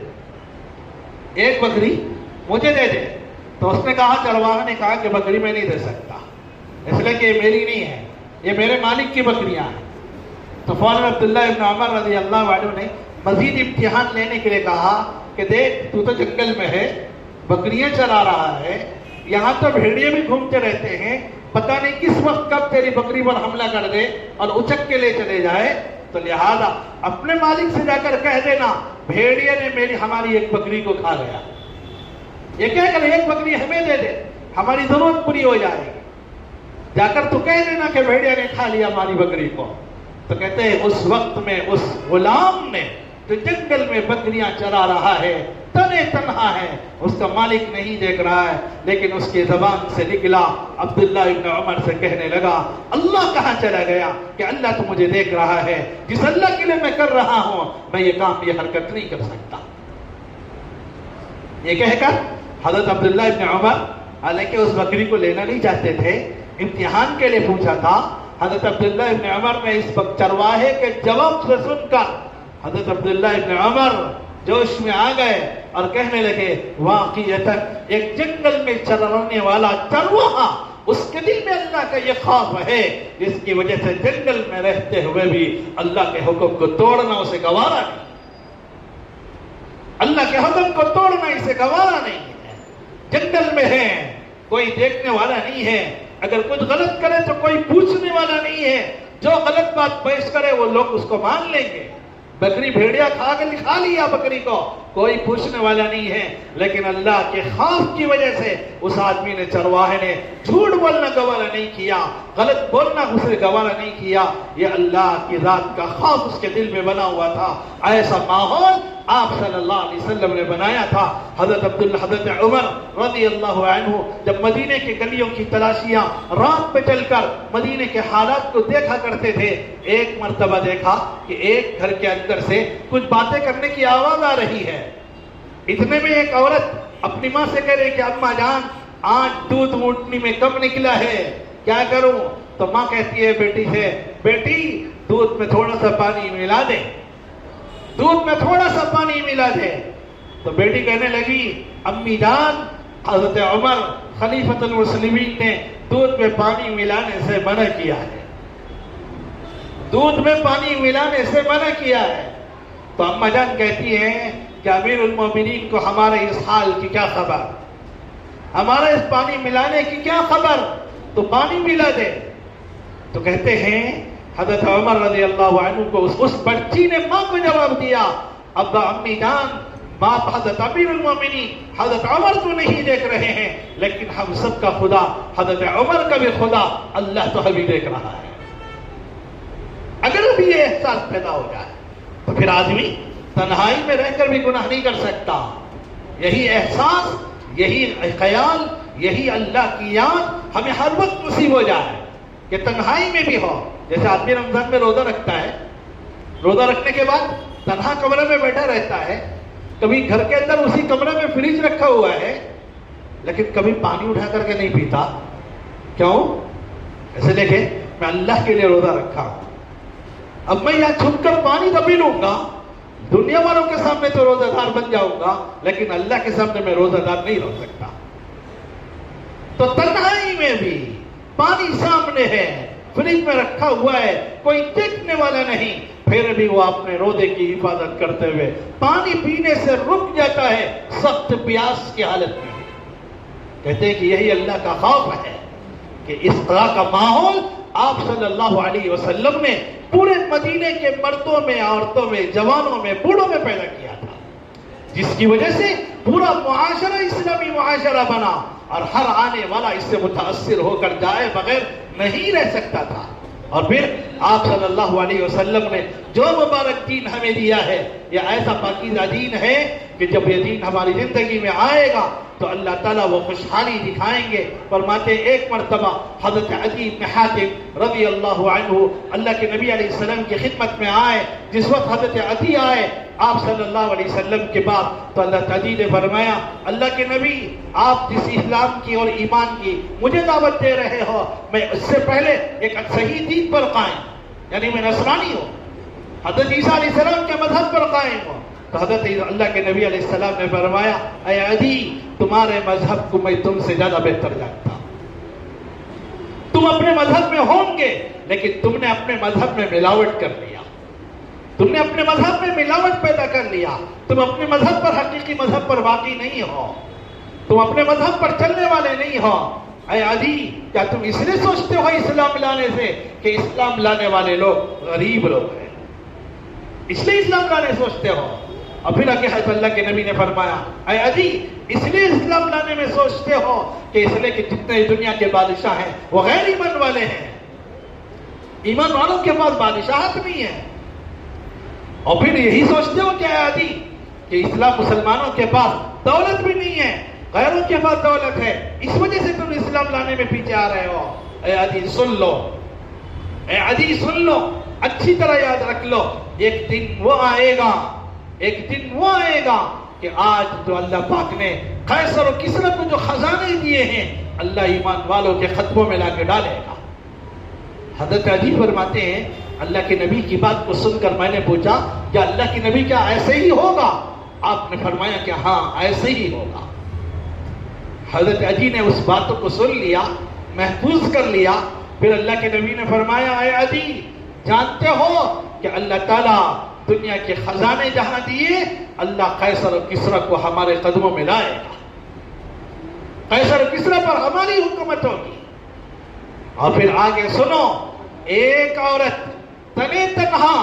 [SPEAKER 1] ایک بکری مجھے دے دے۔ تو اس نے کہا، چرواہے نے کہا کہ بکری میں نہیں دے سکتا، اس لیے کہ یہ میری نہیں ہے، یہ میرے مالک کی بکریاں ہیں۔ تو فوراً عبداللہ ابن عمر رضی اللہ عنہ نے مزید امتحان لینے کے لیے کہا کہ دیکھ تو جنگل میں ہے، بکریاں چلا رہا ہے، یہاں تو بھیڑیے بھی گھومتے رہتے ہیں، پتہ نہیں کس وقت کب تیری بکری پر حملہ کر دے اور اچک کے لے چلے جائے، تو لہذا اپنے مالک سے جا کر کہہ دینا بھیڑیے نے ہماری ایک بکری کو کھا گیا، یہ کہہ کر ایک بکری ہمیں دے دے، ہماری ضرورت پوری ہو جائے گی۔ جا کر تو کہہ دینا کہ بھیڑیا نے کھا لیا ہماری بکری کو۔ تو کہتے ہیں اس وقت میں اس غلام نے جو جنگل میں بکریاں چرا رہا ہے، تنے تنہا ہے، اس کا مالک نہیں دیکھ رہا ہے، لیکن اس کی زبان سے نکلا، عبداللہ ابن عمر سے کہنے لگا اللہ کہاں چلا گیا کہ اللہ تو مجھے دیکھ رہا ہے، جس اللہ کے لیے میں کر رہا ہوں میں یہ کام، یہ حرکت نہیں کر سکتا۔ یہ کہہ کر حضرت عبداللہ ابن عمر حالانکہ اس بکری کو لینا نہیں چاہتے تھے، امتحان کے لیے پوچھا تھا، حضرت عبداللہ ابن عمر نے اس چرواہے کے جواب سے سن کر حضرت عبداللہ ابن عمر جوش میں آ گئے اور کہنے لگے واقعیتاً ایک جنگل میں چرانے والا چرواہا، اس کے دل میں اللہ کا یہ خوف ہے جس کی وجہ سے جنگل میں رہتے ہوئے بھی اللہ کے حکم کو توڑنا اسے گوارا نہیں، اللہ کے حکم کو توڑنا اسے گوارا نہیں ہے۔ جنگل میں ہے، کوئی دیکھنے والا نہیں ہے، اگر کچھ غلط کرے تو کوئی پوچھنے والا نہیں ہے، جو غلط بات پیش کرے وہ لوگ اس کو مان لیں گے۔ بکری بھیڑیا کھا لیا بکری کو، کوئی پوچھنے والا نہیں ہے، لیکن اللہ کے خوف کی وجہ سے اس آدمی نے، چرواہے نے جھوٹ بولنا گوارا نہیں کیا، غلط بولنا اسے گوارا نہیں کیا، یہ اللہ کی ذات کا خوف اس کے دل میں بنا ہوا تھا۔ ایسا ماحول آپ صلی اللہ علیہ وسلم نے بنایا تھا۔ حضرت عمر رضی اللہ عنہ جب مدینے کے گلیوں کی تلاشیاں رات پہ چل کر مدینے کے حالات کو دیکھا کرتے تھے، ایک مرتبہ دیکھا کہ ایک گھر کے اندر سے کچھ باتیں کرنے کی آواز آ رہی ہے۔ اتنے میں ایک عورت اپنی ماں سے کہہ رہی کہ اماں جان آج دودھ اونٹنی میں کم نکلا ہے، کیا کروں؟ تو ماں کہتی ہے بیٹی سے، بیٹی دودھ میں تھوڑا سا پانی ملا دے، دودھ میں تھوڑا سا پانی ملا دے۔ تو بیٹی کہنے لگی امی جان حضرت عمر خلیفۃ المسلمین نے دودھ میں پانی ملانے سے منع کیا ہے، دودھ میں پانی ملانے سے منع کیا ہے۔ تو اماں جان کہتی ہیں کہ امیر المومنین کو ہمارے اس حال کی کیا خبر، ہمارا اس پانی ملانے کی کیا خبر، تو پانی ملا دے۔ تو کہتے ہیں حضرت عمر رضی اللہ عنہ کو اس بچی نے ماں کو جواب دیا، ابا امی جان ماں حضرت امیر المومنین حضرت عمر تو نہیں دیکھ رہے ہیں، لیکن ہم سب کا خدا، حضرت عمر کا بھی خدا اللہ تو ہمیں دیکھ رہا ہے۔ اگر ابھی یہ احساس پیدا ہو جائے تو پھر آدمی تنہائی میں رہ کر بھی گناہ نہیں کر سکتا۔ یہی احساس، یہی خیال، یہی اللہ کی یاد ہمیں ہر وقت نصیب ہو جائے کہ تنہائی میں بھی ہو۔ جیسے آدمی رمضان میں روزہ رکھتا ہے، روزہ رکھنے کے بعد تنہا کمرے میں بیٹھا رہتا ہے، کبھی گھر کے اندر اسی کمرے میں فریج رکھا ہوا ہے، لیکن کبھی پانی اٹھا کر کے نہیں پیتا۔ کیوں؟ ایسے دیکھیں میں اللہ کے لیے روزہ رکھا ہوں، اب میں یہاں چھپ کر پانی تو پی لوں گا، دنیا والوں کے سامنے تو روزہ دار بن جاؤں گا، لیکن اللہ کے سامنے میں روزہ دار نہیں رہ سکتا۔ تو تنہائی میں بھی پانی سامنے ہے، فریج میں رکھا ہوا ہے، کوئی دیکھنے والا نہیں، پھر بھی وہ اپنے رودے کی حفاظت کرتے ہوئے پانی پینے سے رک جاتا ہے سخت پیاس کی حالت میں. کہتے ہیں کہ یہی اللہ کا خوف ہے کہ اس طرح کا ماحول آپ صلی اللہ علیہ وسلم نے پورے مدینے کے مردوں میں، عورتوں میں، جوانوں میں، بوڑھوں میں پیدا کیا تھا، جس کی وجہ سے پورا معاشرہ اسلامی معاشرہ بنا اور ہر آنے والا اس سے متاثر ہو کر جائے بغیر نہیں رہ سکتا تھا. اور پھر آپ صلی اللہ علیہ وسلم نے جو مبارک دین ہمیں دیا ہے، یہ ایسا پاکیزہ دین ہے کہ جب یہ دین ہماری زندگی میں آئے گا تو اللہ تعالیٰ وہ خوشحالی دکھائیں گے. فرماتے ایک مرتبہ حضرت عدی بن حاتم رضی اللہ عنہ اللہ کے نبی علیہ السلام کی خدمت میں آئے. جس وقت حضرت عدی آئے آپ صلی اللہ علیہ وسلم کے بعد تو اللہ تعالیٰ نے فرمایا اللہ کے نبی آپ جس اسلام کی اور ایمان کی مجھے دعوت دے رہے ہو، میں اس سے پہلے ایک صحیح دین پر قائم، یعنی میں نصرانی ہوں، حضرت عیسیٰ علیہ السلام کے مذہب پر قائم ہوں. تو حضرت اللہ کے نبی علیہ السلام نے فرمایا اے عدی تمہارے مذہب کو میں تم سے زیادہ بہتر جانتا ہوں. تم اپنے مذہب میں ہوں گے لیکن تم نے اپنے مذہب میں ملاوٹ کر لیا، تم نے اپنے مذہب میں ملاوٹ پیدا کر لیا، تم اپنے مذہب پر حقیقی مذہب پر واقعی نہیں ہو، تم اپنے مذہب پر چلنے والے نہیں ہو. اے عدی کیا تم اس لیے سوچتے ہو اسلام لانے سے کہ اسلام لانے والے لوگ غریب لوگ ہیں، اس لیے اسلام لانے سوچتے ہو؟ اور پھر آگے حضرت اللہ کے نبی نے فرمایا اے عدی اس لیے اسلام لانے میں سوچتے ہو کہ اس لیے کہ جتنے دنیا کے بادشاہ ہیں وہ غیر ایمان والے ہیں، ایمان والوں کے پاس بادشاہت نہیں ہے. اور پھر یہی سوچتے ہو کہ اے عدی کہ اسلام مسلمانوں کے پاس دولت بھی نہیں ہے، غیروں کے پاس دولت ہے، اس وجہ سے تم اسلام لانے میں پیچھے آ رہے ہو. اے عدی سن لو، اے عدی سن لو، اچھی طرح یاد رکھ لو، ایک دن وہ آئے گا، ایک دن وہ آئے گا کہ آج جو اللہ پاک نے قیصر و کسری کو جو خزانے دیے ہیں اللہ ایمان والوں کے خطبوں میں لا کے ڈالے گا. حضرت عدی فرماتے ہیں اللہ کے نبی کی بات کو سن کر میں نے پوچھا کیا اللہ کے نبی کیا ایسے ہی ہوگا؟ آپ نے فرمایا کہ ہاں ایسے ہی ہوگا. حضرت عدی نے اس باتوں کو سن لیا، محفوظ کر لیا. پھر اللہ کے نبی نے فرمایا اے عدی جانتے ہو کہ اللہ تعالیٰ دنیا کے خزانے جہاں دیے اللہ قیصر و کسری کو ہمارے قدموں میں لائے گا، قیصر و کسری پر ہماری حکومت ہوگی. اور پھر آگے سنو، ایک عورت تنے تنہا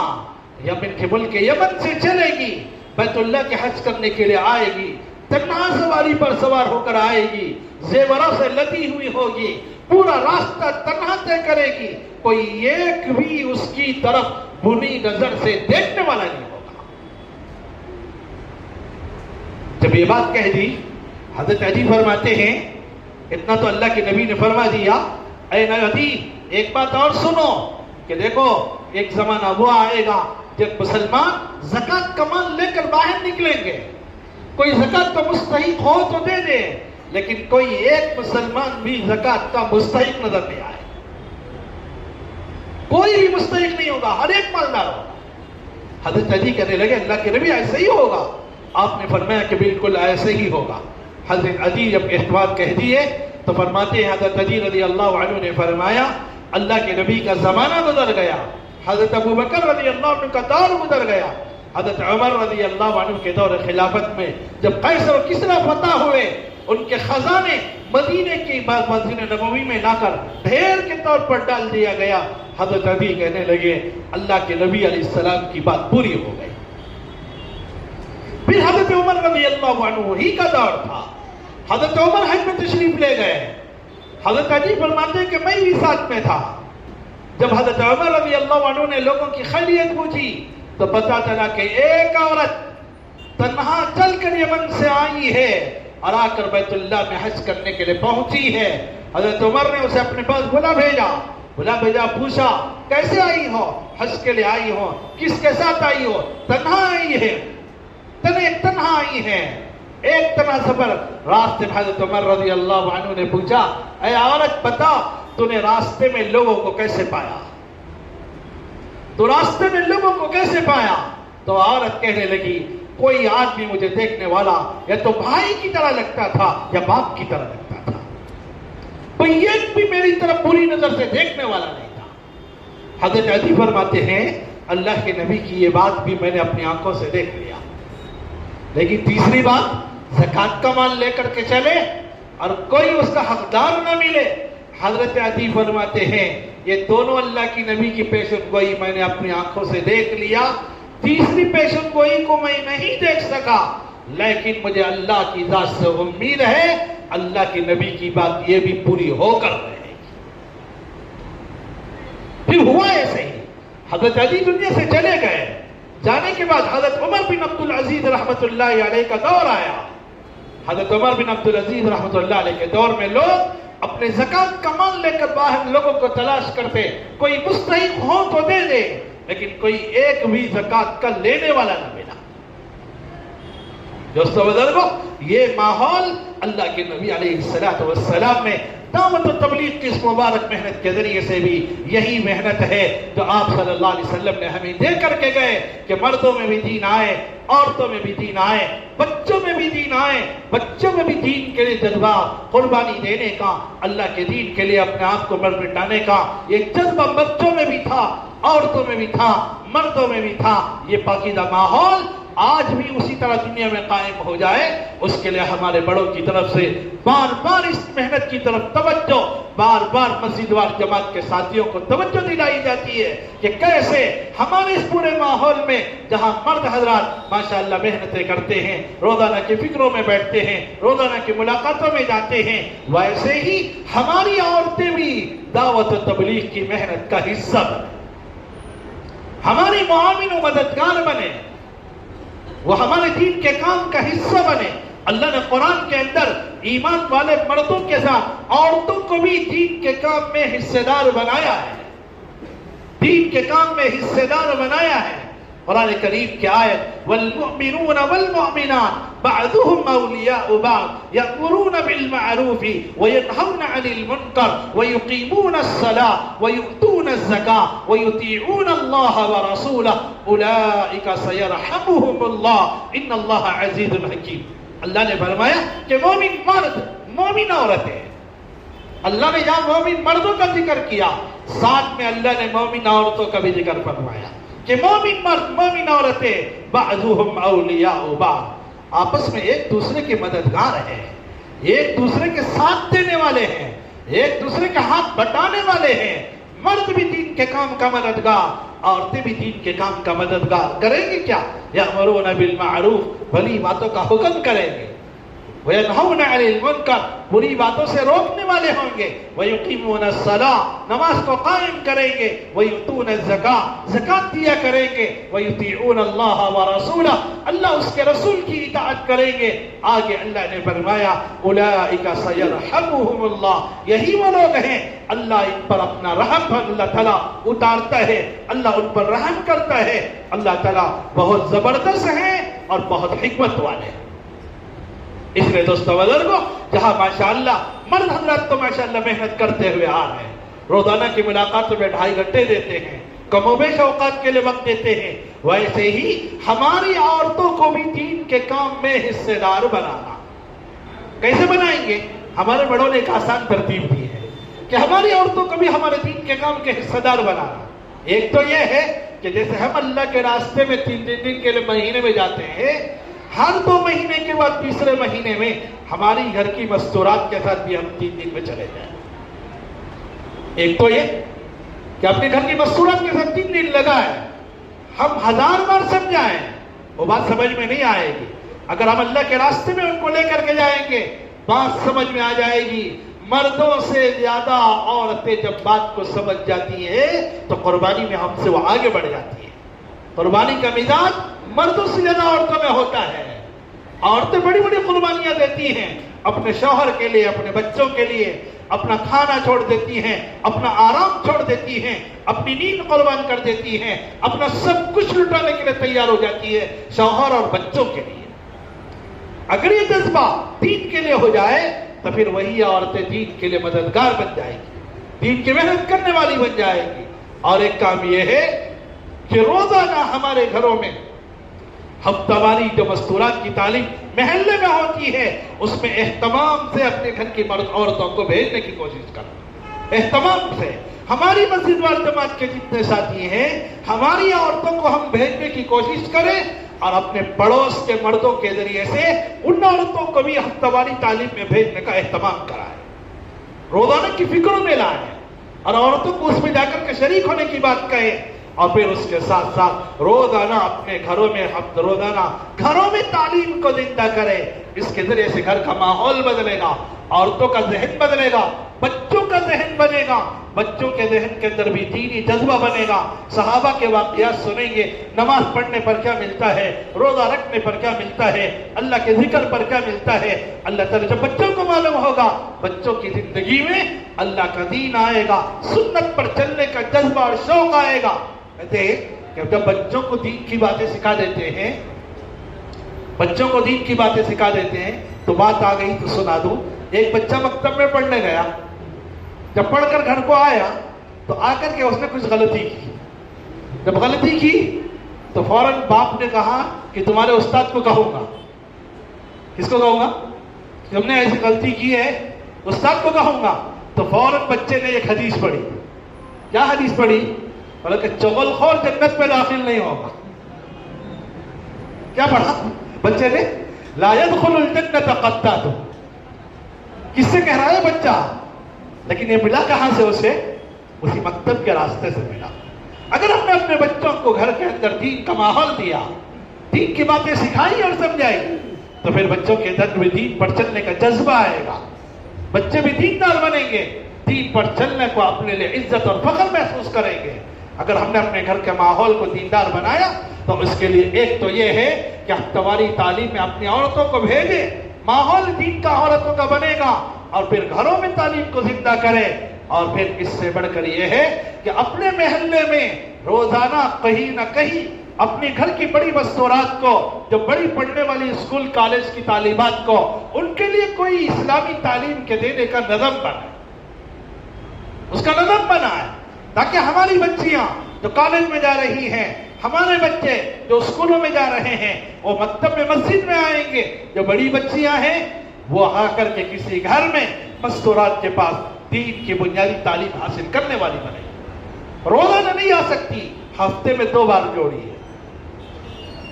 [SPEAKER 1] یمن کے ملک یمن سے چلے گی، بیت اللہ کے حج کرنے کے لیے آئے گی، تنہا سواری پر سوار ہو کر آئے گی، زیوروں سے لدی ہوئی ہوگی، پورا راستہ تنہا طے کرے گی، کوئی ایک بھی اس کی طرف بری نظر سے دیکھنے والا نہیں ہوگا. جب یہ بات کہہ دی حضرت عدی فرماتے ہیں اتنا تو اللہ کے نبی نے فرما دیا اے عدی ایک بات اور سنو کہ دیکھو ایک زمانہ وہ آئے گا جب مسلمان زکوٰۃ کا مال لے کر باہر نکلیں گے، کوئی زکوٰۃ کا مستحق ہو تو دے دے لیکن کوئی ایک مسلمان بھی زکوٰۃ کا مستحق نظر نہیں آئے، کوئی بھی مستحق نہیں ہوگا، ہر ایک مالدار ہوگا. حضرت عدی کہنے لگے اللہ کے نبی ایسے ہی ہوگا؟ آپ نے فرمایا کہ بالکل ایسے ہی ہوگا. حضرت عدی جب اس بات کہہ دیے تو فرماتے ہیں حضرت عدی رضی اللہ عنہ نے فرمایا اللہ کے نبی کا زمانہ گزر گیا، حضرت ابو بکر رضی اللہ عنہ کا دور گزر گیا، حضرت عمر رضی اللہ عنہ کے دور خلافت میں جب قیصر و کسری فتح ہوئے ان کے خزانے مدینے کی مسجد نبوی میں لا کر ڈھیر کے طور پر ڈال دیا گیا. حضرت عدی کہنے لگے اللہ کے نبی علیہ السلام کی بات پوری ہو گئی. پھر حضرت عمر رضی اللہ عنہ ہی کا دور تھا، حضرت عمر حج میں تشریف لے گئے. حضرت عدی فرماتے ہیں کہ میں بھی ساتھ میں تھا. جب حضرت عمر رضی اللہ عنہ نے لوگوں کی خیریت پوچھی تو پتہ چلا کہ ایک عورت تنہا چل کر یمن سے آئی ہے اور آ کر بیت اللہ میں حج کرنے کے لیے پہنچی ہے. حضرت عمر نے اسے اپنے پاس بلا بھیجا، پوچھا کیسے آئی ہو؟ حج کے لیے آئی ہو؟ کس کے ساتھ آئی ہو؟ تنہا آئی ہے، تنہا آئی ہے، ایک تنہا سفر. راستے میں حضرت عمر رضی اللہ عنہ نے پوچھا اے عورت بتا تو نے راستے میں لوگوں کو کیسے پایا؟ تو راستے میں لوگوں کو کیسے پایا؟ تو عورت کہنے لگی کوئی آدمی مجھے دیکھنے والا یا تو بھائی کی طرح لگتا تھا یا باپ کی طرح لگتا تھا، کوئی ایک بھی میری طرف بری نظر سے دیکھنے والا نہیں تھا. حضرت عدی فرماتے ہیں اللہ کے نبی کی یہ بات بھی میں نے اپنی آنکھوں سے دیکھ لیا. لیکن تیسری بات، زکوٰۃ کا مال لے کر کے چلے اور کوئی اس کا حقدار نہ ملے. حضرت عدی فرماتے ہیں یہ دونوں اللہ کی نبی کی پیشن گوئی میں نے اپنی آنکھوں سے دیکھ لیا. تیسری پیشن گوئی کو میں نہیں دیکھ سکا، لیکن مجھے اللہ کی ذات سے امید ہے اللہ کی نبی کی بات یہ بھی پوری ہو کر رہے گی. پھر ہوا ایسے ہی، حضرت علی دنیا سے چلے گئے. جانے کے بعد حضرت عمر بن عبد العزیز رحمت اللہ علیہ کا دور آیا. حضرت عمر بن عبد العزیز رحمت اللہ علیہ کے دور میں لوگ اپنے زکوٰۃ کا مال لے کر باہر لوگوں کو تلاش کرتے، کوئی مستحق ہو تو دے دے، لیکن کوئی ایک بھی زکوٰۃ کا لینے والا نہ ملا. دوستو بزرگو، یہ ماحول اللہ کے نبی علیہ السلام نے دعوت و تبلیغ کی اس مبارک محنت کے ذریعے سے بھی یہی محنت ہے جو آپ صلی اللہ علیہ وسلم نے ہمیں دے کر کے گئے کہ مردوں میں بھی دین آئے، عورتوں میں بھی دین آئے، بچوں میں بھی دین آئے. بچوں میں بھی دین کے لیے جذبہ قربانی دینے کا، اللہ کے دین کے لیے اپنے آپ کو مر مٹانے کا یہ جذبہ بچوں میں بھی تھا، عورتوں میں بھی تھا، مردوں میں بھی تھا. یہ پاکیزہ ماحول آج بھی اسی طرح دنیا میں قائم ہو جائے، اس کے لیے ہمارے بڑوں کی طرف سے بار بار اس محنت کی طرف توجہ، بار بار مسجد وار جماعت کے ساتھیوں کو توجہ دلائی جاتی ہے کہ کیسے ہمارے اس پورے ماحول میں جہاں مرد حضرات ماشاءاللہ محنتیں کرتے ہیں، روزانہ کی فکروں میں بیٹھتے ہیں، روزانہ کی ملاقاتوں میں جاتے ہیں، ویسے ہی ہماری عورتیں بھی دعوت و تبلیغ کی محنت کا حصہ بنے، ہماری معاون و مددگار بنے، وہ ہمارے دین کے کام کا حصہ بنے. اللہ نے قرآن کے اندر ایمان والے مردوں کے ساتھ عورتوں کو بھی دین کے کام میں حصے دار بنایا ہے، دین کے کام میں حصے دار بنایا ہے. قرآن کریم کی آیت والمؤمنون والمؤمنات بعضهم اولیاء بعض یأمرون بالمعروف وینہون عن المنکر ویقیمون الصلاة ویؤتون الزکاة ویطیعون اللہ ورسولہ اولئک سیرحمهم اللہ ان اللہ عزیز حکیم. اللہ نے فرمایا کہ مومن مرد، مومن عورتیں، اللہ نے جہاں مومن مردوں کا ذکر کیا ساتھ میں اللہ نے مومن عورتوں کا بھی ذکر فرمایا کہ مومن مرد، مومن عورتیں بعضهم اولیاء بعض، آپس میں ایک دوسرے کے مددگار ہیں، ایک دوسرے کے ساتھ دینے والے ہیں، ایک دوسرے کے ہاتھ بٹانے والے ہیں. مرد بھی دین کے کام کا مددگار، عورتیں بھی دین کے کام کا مددگار. کریں گے کیا؟ یأمرون بالمعروف، بھلی باتوں کا حکم کریں گے، وینہون عن المنکر، بری باتوں سے روکنے والے ہوں گے، ویقیمون الصلاۃ، نماز کو قائم کریں گے، ویؤتون الزکاۃ، زکات دیا کریں گے، ویطیعون اللہ ورسولہ، اللہ اس کے رسول کی اطاعت کریں گے. آگے اللہ نے فرمایا اولئک سیرحمهم اللہ، یہی وہ لوگ ہیں اللہ ان پر اپنا رحم اللہ تعالیٰ اتارتا ہے، اللہ ان پر رحم کرتا ہے. اللہ تعالیٰ بہت زبردست ہیں اور بہت حکمت والے ہیں. اس لیے دوستو بزرگو، جہاں ماشاءاللہ مرد حضرات تو ماشاءاللہ محنت کرتے ہوئے آ رہے ہیں، روزانہ کی ملاقاتوں میں 2.5 گھنٹے دیتے ہیں، کم و بیش اوقات کے لیے وقت دیتے ہیں، ویسے ہی ہماری عورتوں کو بھی دین کے کام میں حصے دار بنانا. کیسے بنائیں گے؟ ہمارے بڑوں نے ایک آسان ترتیب دی ہے کہ ہماری عورتوں کو بھی ہمارے دین کے کام کے حصے دار بنانا. ایک تو یہ ہے کہ جیسے ہم اللہ کے راستے میں 3 دن کے لیے مہینے میں جاتے ہیں، ہر 2 مہینے کے بعد تیسرے مہینے میں ہماری گھر کی مستورات کے ساتھ بھی ہم 3 دن میں چلے جائیں. ایک تو یہ کہ اپنے گھر کی مستورات کے ساتھ 3 دن لگائیں. ہم 1000 بار سمجھائیں، وہ بات سمجھ میں نہیں آئے گی. اگر ہم اللہ کے راستے میں ان کو لے کر کے جائیں گے بات سمجھ میں آ جائے گی. مردوں سے زیادہ عورتیں جب بات کو سمجھ جاتی ہیں تو قربانی میں ہم سے وہ آگے بڑھ جاتی ہے. قربانی کا مزاج مردوں سے زیادہ عورتوں میں ہوتا ہے. عورتیں بڑی بڑی قربانیاں دیتی ہیں اپنے شوہر کے لیے، اپنے بچوں کے لیے، اپنا کھانا چھوڑ دیتی ہیں، اپنا آرام چھوڑ دیتی ہیں، اپنی نیند قربان کر دیتی ہیں، اپنا سب کچھ لٹانے کے لیے تیار ہو جاتی ہے شوہر اور بچوں کے لیے. اگر یہ جذبہ دین کے لیے ہو جائے تو پھر وہی عورتیں دین کے لیے مددگار بن جائے گی، دین کی محنت کرنے والی بن جائے گی. اور ایک کام یہ ہے کہ روزانہ ہمارے گھروں میں ہفتہ واری جو مستورات کی تعلیم محلے میں ہوتی ہے اس میں اہتمام سے اپنے گھر کی مرد عورتوں کو بھیجنے کی کوشش کرنا. اہتمام سے ہماری مسجد وال جماعت کے جتنے ساتھی ہیں ہماری عورتوں کو ہم بھیجنے کی کوشش کریں اور اپنے پڑوس کے مردوں کے ذریعے سے ان عورتوں کو بھی ہفتہ واری تعلیم میں بھیجنے کا اہتمام کرائیں، روزانہ کی فکروں میں لائیں اور عورتوں کو اس میں جا کر کے شریک ہونے کی بات کہیں، اور پھر اس کے ساتھ ساتھ روزانہ اپنے گھروں میں گھروں میں تعلیم کو زندہ کرے۔ اس کے ذریعے سے گھر کا ماحول بدلے گا، عورتوں کا ذہن بدلے گا، بچوں کا ذہن بنے گا، بچوں کے ذہن کے اندر بھی دینی جذبہ بنے گا۔ صحابہ کے واقعات سنیں گے، نماز پڑھنے پر کیا ملتا ہے، روزہ رکھنے پر کیا ملتا ہے، اللہ کے ذکر پر کیا ملتا ہے۔ اللہ تعالیٰ جب بچوں کو معلوم ہوگا، بچوں کی زندگی میں اللہ کا دین آئے گا، سنت پر چلنے کا جذبہ اور شوق آئے گا۔ کہتے ہیں کہ جب بچوں کو دین کی باتیں سکھا دیتے ہیں، بچوں کو دین کی باتیں سکھا دیتے ہیں تو بات آ گئی تو سنا دوں۔ ایک بچہ مکتب میں پڑھنے گیا، جب پڑھ کر گھر کو آیا تو آ کر کے اس نے کچھ غلطی کی۔ جب غلطی کی تو فوراً باپ نے کہا کہ تمہارے استاد کو کہوں گا۔ کس کو کہوں گا؟ کہ ہم نے ایسی غلطی کی ہے، استاد کو کہوں گا۔ تو فوراً بچے نے ایک حدیث پڑھی۔ کیا حدیث پڑھی؟ بولا کہ چغل خور جنت میں داخل نہیں ہوگا۔ کیا پڑھا بچے نے؟ لا يدخل الجنت قطات۔ کس سے کہہ رہا ہے بچہ؟ لیکن یہ ملا کہاں سے اسے؟ اسی مکتب کے راستے سے ملا۔ اگر ہم نے اپنے بچوں کو گھر کے اندر دین کا ماحول دیا، دین کی باتیں سکھائی اور سمجھائی، تو پھر بچوں کے دل میں دین پر چلنے کا جذبہ آئے گا، بچے بھی دیندار بنیں گے، دین پر چلنے کو اپنے لیے عزت اور فخر محسوس کریں گے۔ اگر ہم نے اپنے گھر کے ماحول کو دیندار بنایا تو اس کے لیے ایک تو یہ ہے کہ ہفتہ تعلیم میں اپنی عورتوں کو بھیجیں، ماحول دین کا عورتوں کا بنے گا، اور پھر گھروں میں تعلیم کو زندہ کرے، اور پھر اس سے بڑھ کر یہ ہے کہ اپنے محلے میں روزانہ کہیں نہ کہیں اپنے گھر کی بڑی مستورات کو، جو بڑی پڑھنے والی اسکول کالج کی تعلیمات کو، ان کے لیے کوئی اسلامی تعلیم کے دینے کا نظم بنائے، اس کا نظم بنائے، تاکہ ہماری بچیاں جو کالج میں جا رہی ہیں، ہمارے بچے جو اسکولوں میں جا رہے ہیں، وہ مکتب میں مسجد میں آئیں گے۔ جو بڑی بچیاں ہیں وہ آ کر کے کسی گھر میں مستورات کے پاس دین کی بنیادی تعلیم حاصل کرنے والی بنے گی۔ روزانہ نہیں آ سکتی، ہفتے میں 2 بار جوڑیے۔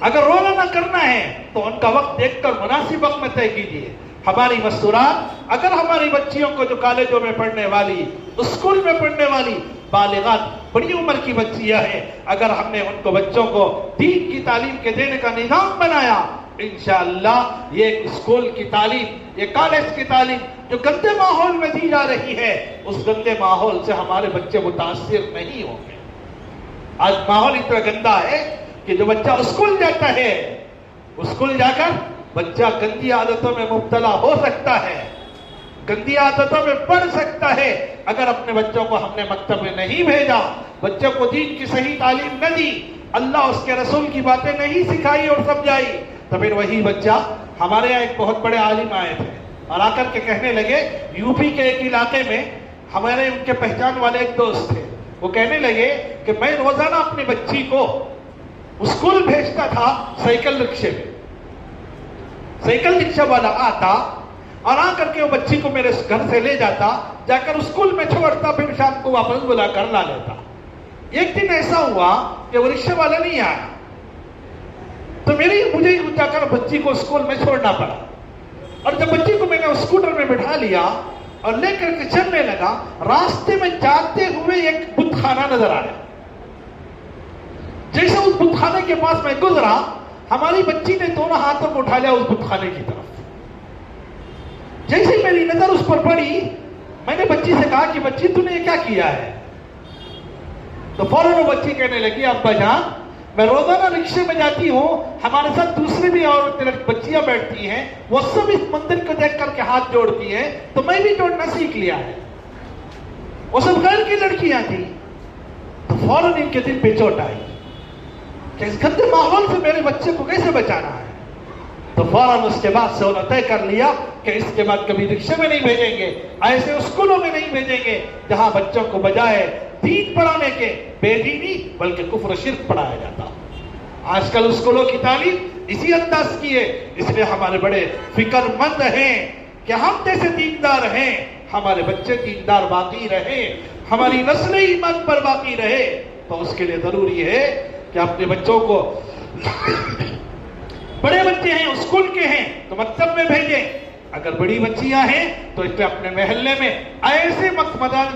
[SPEAKER 1] اگر روزانہ کرنا ہے تو ان کا وقت دیکھ کر مناسب وقت میں طے کیجیے۔ ہماری مستورات، اگر ہماری بچیوں کو جو کالجوں میں پڑھنے والی، اسکول میں پڑھنے والی بالغات، بڑی عمر کی بچیاں ہیں، اگر ہم نے ان کو بچوں کو دین کی تعلیم کے دینے کا نظام بنایا، انشاءاللہ یہ اسکول کی تعلیم، یہ کالج کی تعلیم جو گندے ماحول میں دی جا رہی ہے، اس گندے ماحول سے ہمارے بچے متاثر نہیں ہوں گے۔ آج ماحول اتنا گندا ہے کہ جو بچہ اسکول جاتا ہے، اسکول جا کر بچہ گندی عادتوں میں مبتلا ہو سکتا ہے، گندی عادتوں میں پڑھ سکتا ہے۔ اگر اپنے بچوں کو ہم نے مکتب میں نہیں بھیجا، بچوں کو دین کی صحیح تعلیم نہ دی، اللہ اس کے رسول کی باتیں نہیں سکھائی اور سمجھائی، تو پھر وہی بچہ، ہمارے یہاں ایک بہت بڑے عالم آئے تھے اور آ کر کے کہنے لگے، یو پی کے ایک علاقے میں ہمارے ان کے پہچان والے ایک دوست تھے، وہ کہنے لگے کہ میں روزانہ اپنی بچی کو اسکول بھیجتا تھا سائیکل رکشے میں، سائیکل رکشہ والا آتا اور آ کر کے وہ بچی کو میرے گھر سے لے جاتا، جا کر اسکول میں چھوڑتا، پھر شام کو واپس بلا کر لا لیتا۔ ایک دن ایسا ہوا کہ وہ رکشے والا نہیں آیا، تو مجھے جا کر بچی کو اسکول میں چھوڑنا پڑا، اور جب بچی کو میں نے اسکوٹر میں بٹھا لیا اور لے کر کے چلنے لگا، راستے میں جاتے ہوئے ایک بت خانہ نظر آیا۔ جیسے اس بت خانے کے پاس میں گزرا، ہماری بچی نے دونوں ہاتھوں کو اٹھا لیا اس بت خانے کی طرف۔ جیسے میری نظر اس پر پڑی، میں نے بچی سے کہا کہ بچی تو نے یہ کیا کیا ہے؟ تو فوراً وہ بچی کہنے لگی، ابا جان میں روزانہ رکشے میں جاتی ہوں، ہمارے ساتھ دوسری بھی اور بچیاں بیٹھتی ہیں، وہ سب اس مندر کو دیکھ کر کے ہاتھ جوڑتی ہیں، تو میں بھی جوڑنا سیکھ لیا ہے۔ وہ سب غیر کی لڑکیاں تھیں۔ تو فوراً ان کے دل پہ چوٹ آئی کہ اس گندے ماحول سے میرے بچے کو کیسے بچانا ہے۔ تو فوراً اس کے بعد سے انہوں نے طے کر لیا کہ اس کے بعد کبھی رکشے میں نہیں بھیجیں گے، ایسے اسکولوں میں نہیں بھیجیں گے جہاں بچوں کو بجائے دین پڑھانے کے بے دینی بلکہ کفر و شرک پڑھایا جاتا۔ آج کل اسکولوں کی تعلیم اسی انداز کی ہے، اس لیے ہمارے بڑے فکر مند ہیں کہ ہم جیسے دیندار ہیں، ہمارے بچے دیندار باقی رہے، ہماری نسل ایمان پر باقی رہے، تو اس کے لیے ضروری ہے کہ اپنے بچوں کو بڑے بچے ہیں اسکول کے ہیں تو مکتب میں بھیجیں، اگر بڑی بچیاں ہیں تو اس پہ اپنے محلے میں ایسے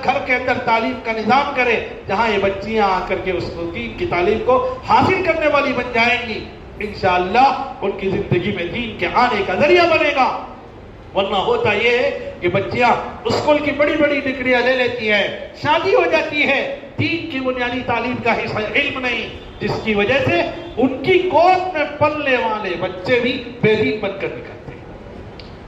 [SPEAKER 1] گھر کے اندر تعلیم کا نظام کرے جہاں یہ بچیاں آ کر کے اس دین کی تعلیم کو حاصل کرنے والی بن جائیں گی، انشاءاللہ ان کی زندگی میں دین کے آنے کا ذریعہ بنے گا۔ ورنہ ہوتا یہ ہے کہ بچیاں اسکول کی بڑی بڑی ڈگریاں لے لیتی ہیں، شادی ہو جاتی ہے، دین کی بنیادی تعلیم کا علم نہیں، جس کی وجہ سے ان کی گود میں پلنے والے بچے بھی بے دین بن کر نکلتے ہیں۔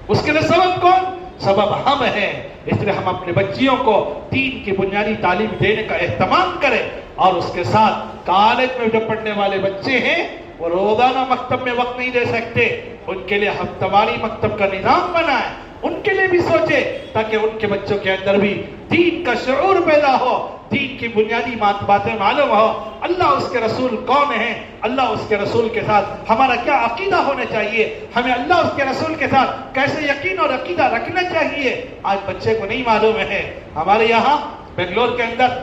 [SPEAKER 1] اس کے لیے سبب کون؟ سبب ہم ہیں۔ اس لیے ہم اپنے بچیوں کو دین کی بنیادی تعلیم دینے کا اہتمام کریں، اور اس کے ساتھ کالج میں جو پڑھنے والے بچے ہیں وہ روزانہ مکتب میں وقت نہیں دے سکتے، ان کے لیے ہفتہ واری مکتب کا نظام بنائیں، ان کے لیے بھی سوچے تاکہ ان کے بچوں کے اندر بھی دین کا شعور پیدا ہو، دین کی بنیادی باتیں معلوم ہو، اللہ اس کے رسول کون ہیں، اللہ اس کے رسول کے ساتھ ہمارا کیا عقیدہ ہونا چاہیے، ہمیں اللہ اس کے رسول کے ساتھ کیسے یقین اور عقیدہ رکھنا چاہیے، آج بچے کو نہیں معلوم ہے۔ ہمارے یہاں بنگلور کے اندر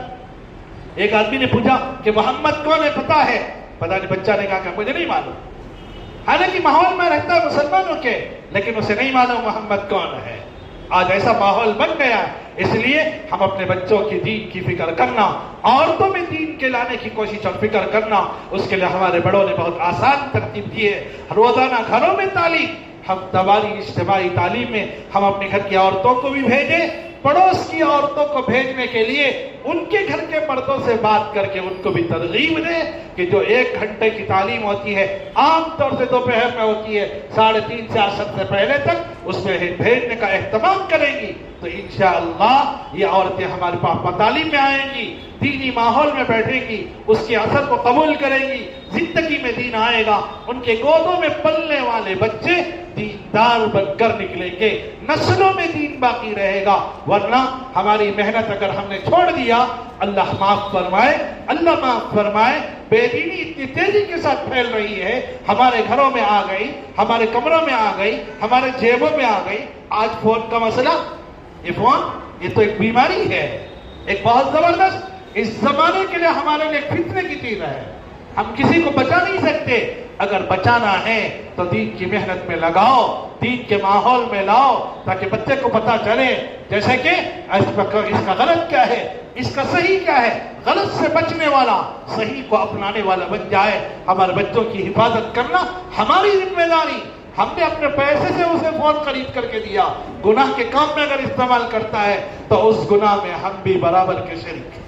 [SPEAKER 1] ایک آدمی نے پوچھا کہ محمد کون ہے، پتا ہے؟ پتا نہیں، بچہ نے کہا کہ مجھے نہیں معلوم، حالانکہ ماحول میں رہتا ہے مسلمانوں کے، لیکن اسے نہیں معلوم محمد کون ہے۔ آج ایسا ماحول بن گیا، اس لیے ہم اپنے بچوں کی دین کی فکر کرنا، عورتوں میں دین کے لانے کی کوشش اور فکر کرنا، اس کے لیے ہمارے بڑوں نے بہت آسان ترتیب دی ہے۔ روزانہ گھروں میں تعلیم، ہفتہ واری اجتماعی تعلیم میں ہم اپنے گھر کی عورتوں کو بھی بھیجیں، پڑوس کی عورتوں کو بھیجنے کے لیے ان کے گھر کے مردوں سے بات کر کے ان کو بھی ترغیب دیں کہ جو 1 گھنٹے کی تعلیم ہوتی ہے، عام طور سے دوپہر میں ہوتی ہے 3:30 سے عصر سے پہلے تک، اس میں بھیجنے کا اہتمام کریں گی تو انشاءاللہ یہ عورتیں ہمارے پاس تعلیم میں آئیں گی، دینی ماحول میں بیٹھیں گی، اس کے اثر کو قبول کریں گی، زندگی میں دین آئے گا، ان کے گودوں میں پلنے والے بچے دیندار بن کر نکلیں گے، نسلوں میں دین باقی رہے گا۔ ورنہ ہماری محنت اگر ہم نے چھوڑ دیا، اللہ معاف فرمائے، اللہ معاف فرمائے، بے دینی اتنی تیزی کے ساتھ پھیل رہی ہے، ہمارے گھروں میں آ گئی، ہمارے کمروں میں آ گئی، ہمارے جیبوں میں آ گئی۔ آج فون کا مسئلہ، یہ فون یہ تو ایک بیماری ہے، ایک بہت زبردست، اس زمانے کے لیے ہمارے لیے فتنے کی چیز ہے، ہم کسی کو بچا نہیں سکتے۔ اگر بچانا ہے تو دین کی محنت میں لگاؤ، دین کے ماحول میں لاؤ، تاکہ بچے کو پتا چلے جیسے کہ اس کا غلط کیا ہے، اس کا صحیح کیا ہے، غلط سے بچنے والا صحیح کو اپنانے والا بن جائے۔ ہمارے بچوں کی حفاظت کرنا ہماری ذمہ داری، ہم نے اپنے پیسے سے اسے فون خرید کر کے دیا، گناہ کے کام میں اگر استعمال کرتا ہے تو اس گناہ میں ہم بھی برابر کے شریک ہیں،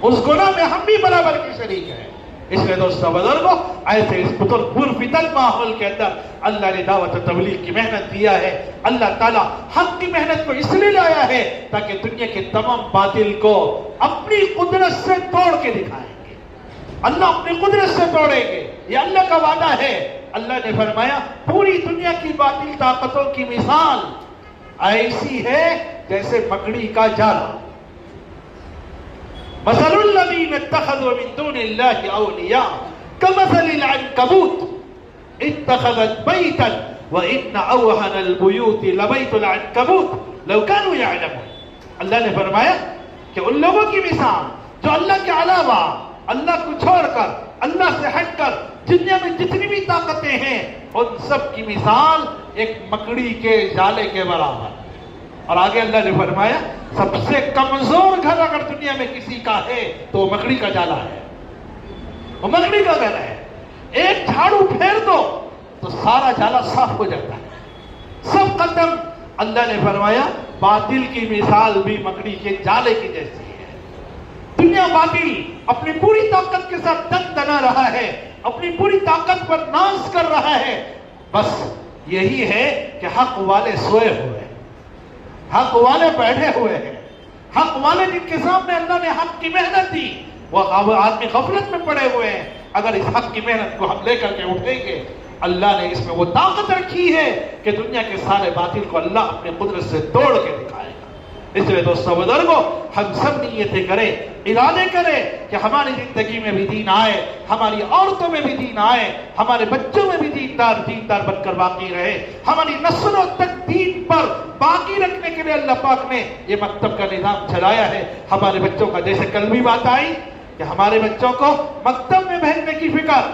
[SPEAKER 1] اس گناہ میں ہم بھی برابر کے شریک ہیں۔ اس لیے دوستو بزرگوں، ایسے اس پرفتن ماحول کے اندر اللہ نے دعوت و تبلیغ کی محنت دیا ہے، اللہ تعالیٰ حق کی محنت کو اس لیے لایا ہے تاکہ دنیا کے تمام باطل کو اپنی قدرت سے توڑ کے دکھائیں گے، اللہ اپنی قدرت سے توڑیں گے، یہ اللہ کا وعدہ ہے۔ اللہ نے فرمایا پوری دنیا کی باطل طاقتوں کی مثال ایسی ہے جیسے مکڑی کا جالا، مثل الذین اتخذوا من دون اللہ اولیاء کمثل العنکبوت اتخذت بیتا وان اوہن البیوت لبیت العنکبوت لو کانوا یعلمون۔ اللہ نے فرمایا کہ ان لوگوں کی مثال جو اللہ کے علاوہ، اللہ کو چھوڑ کر، اللہ سے ہٹ کر دنیا میں جتنی بھی طاقتیں ہیں، ان سب کی مثال ایک مکڑی کے جالے کے برابر۔ اور آگے اللہ نے فرمایا سب سے کمزور گھر اگر دنیا میں کسی کا ہے تو وہ مکڑی کا جالا ہے، وہ مکڑی کا گھر ہے۔ ایک جھاڑو پھیر دو تو سارا جالا صاف ہو جاتا ہے، سب ختم۔ اللہ نے فرمایا باطل کی مثال بھی مکڑی کے جالے کی جیسی ہے۔ دنیا باطل اپنی پوری طاقت کے ساتھ دن دنا رہا ہے، اپنی پوری طاقت پر ناز کر رہا ہے، بس یہی ہے کہ حق والے سوئے ہوئے ہیں، حق والے بیٹھے ہوئے ہیں، حق والے جن کے سامنے اللہ نے حق کی محنت دی وہ آدمی غفلت میں پڑے ہوئے ہیں۔ اگر اس حق کی محنت کو ہم لے کر کے اٹھیں گے، اللہ نے اس میں وہ طاقت رکھی ہے کہ دنیا کے سارے باطل کو اللہ اپنے قدرت سے توڑ کے دکھائے گا۔ اس لیے دوستوں بزرگوں ہم سب نیتیں کریں، ارادے کریں کہ ہماری زندگی میں بھی دین آئے، ہماری عورتوں میں بھی دین آئے، ہمارے بچوں میں بھی دیندار بن کر باقی رہے، ہماری نسلوں تک دین پر باقی رکھنے کے لیے اللہ پاک نے یہ مکتب کا نظام چلایا ہے۔ ہمارے بچوں کا جیسے کل بھی بات آئی کہ ہمارے بچوں کو مکتب میں بھیجنے کی فکر،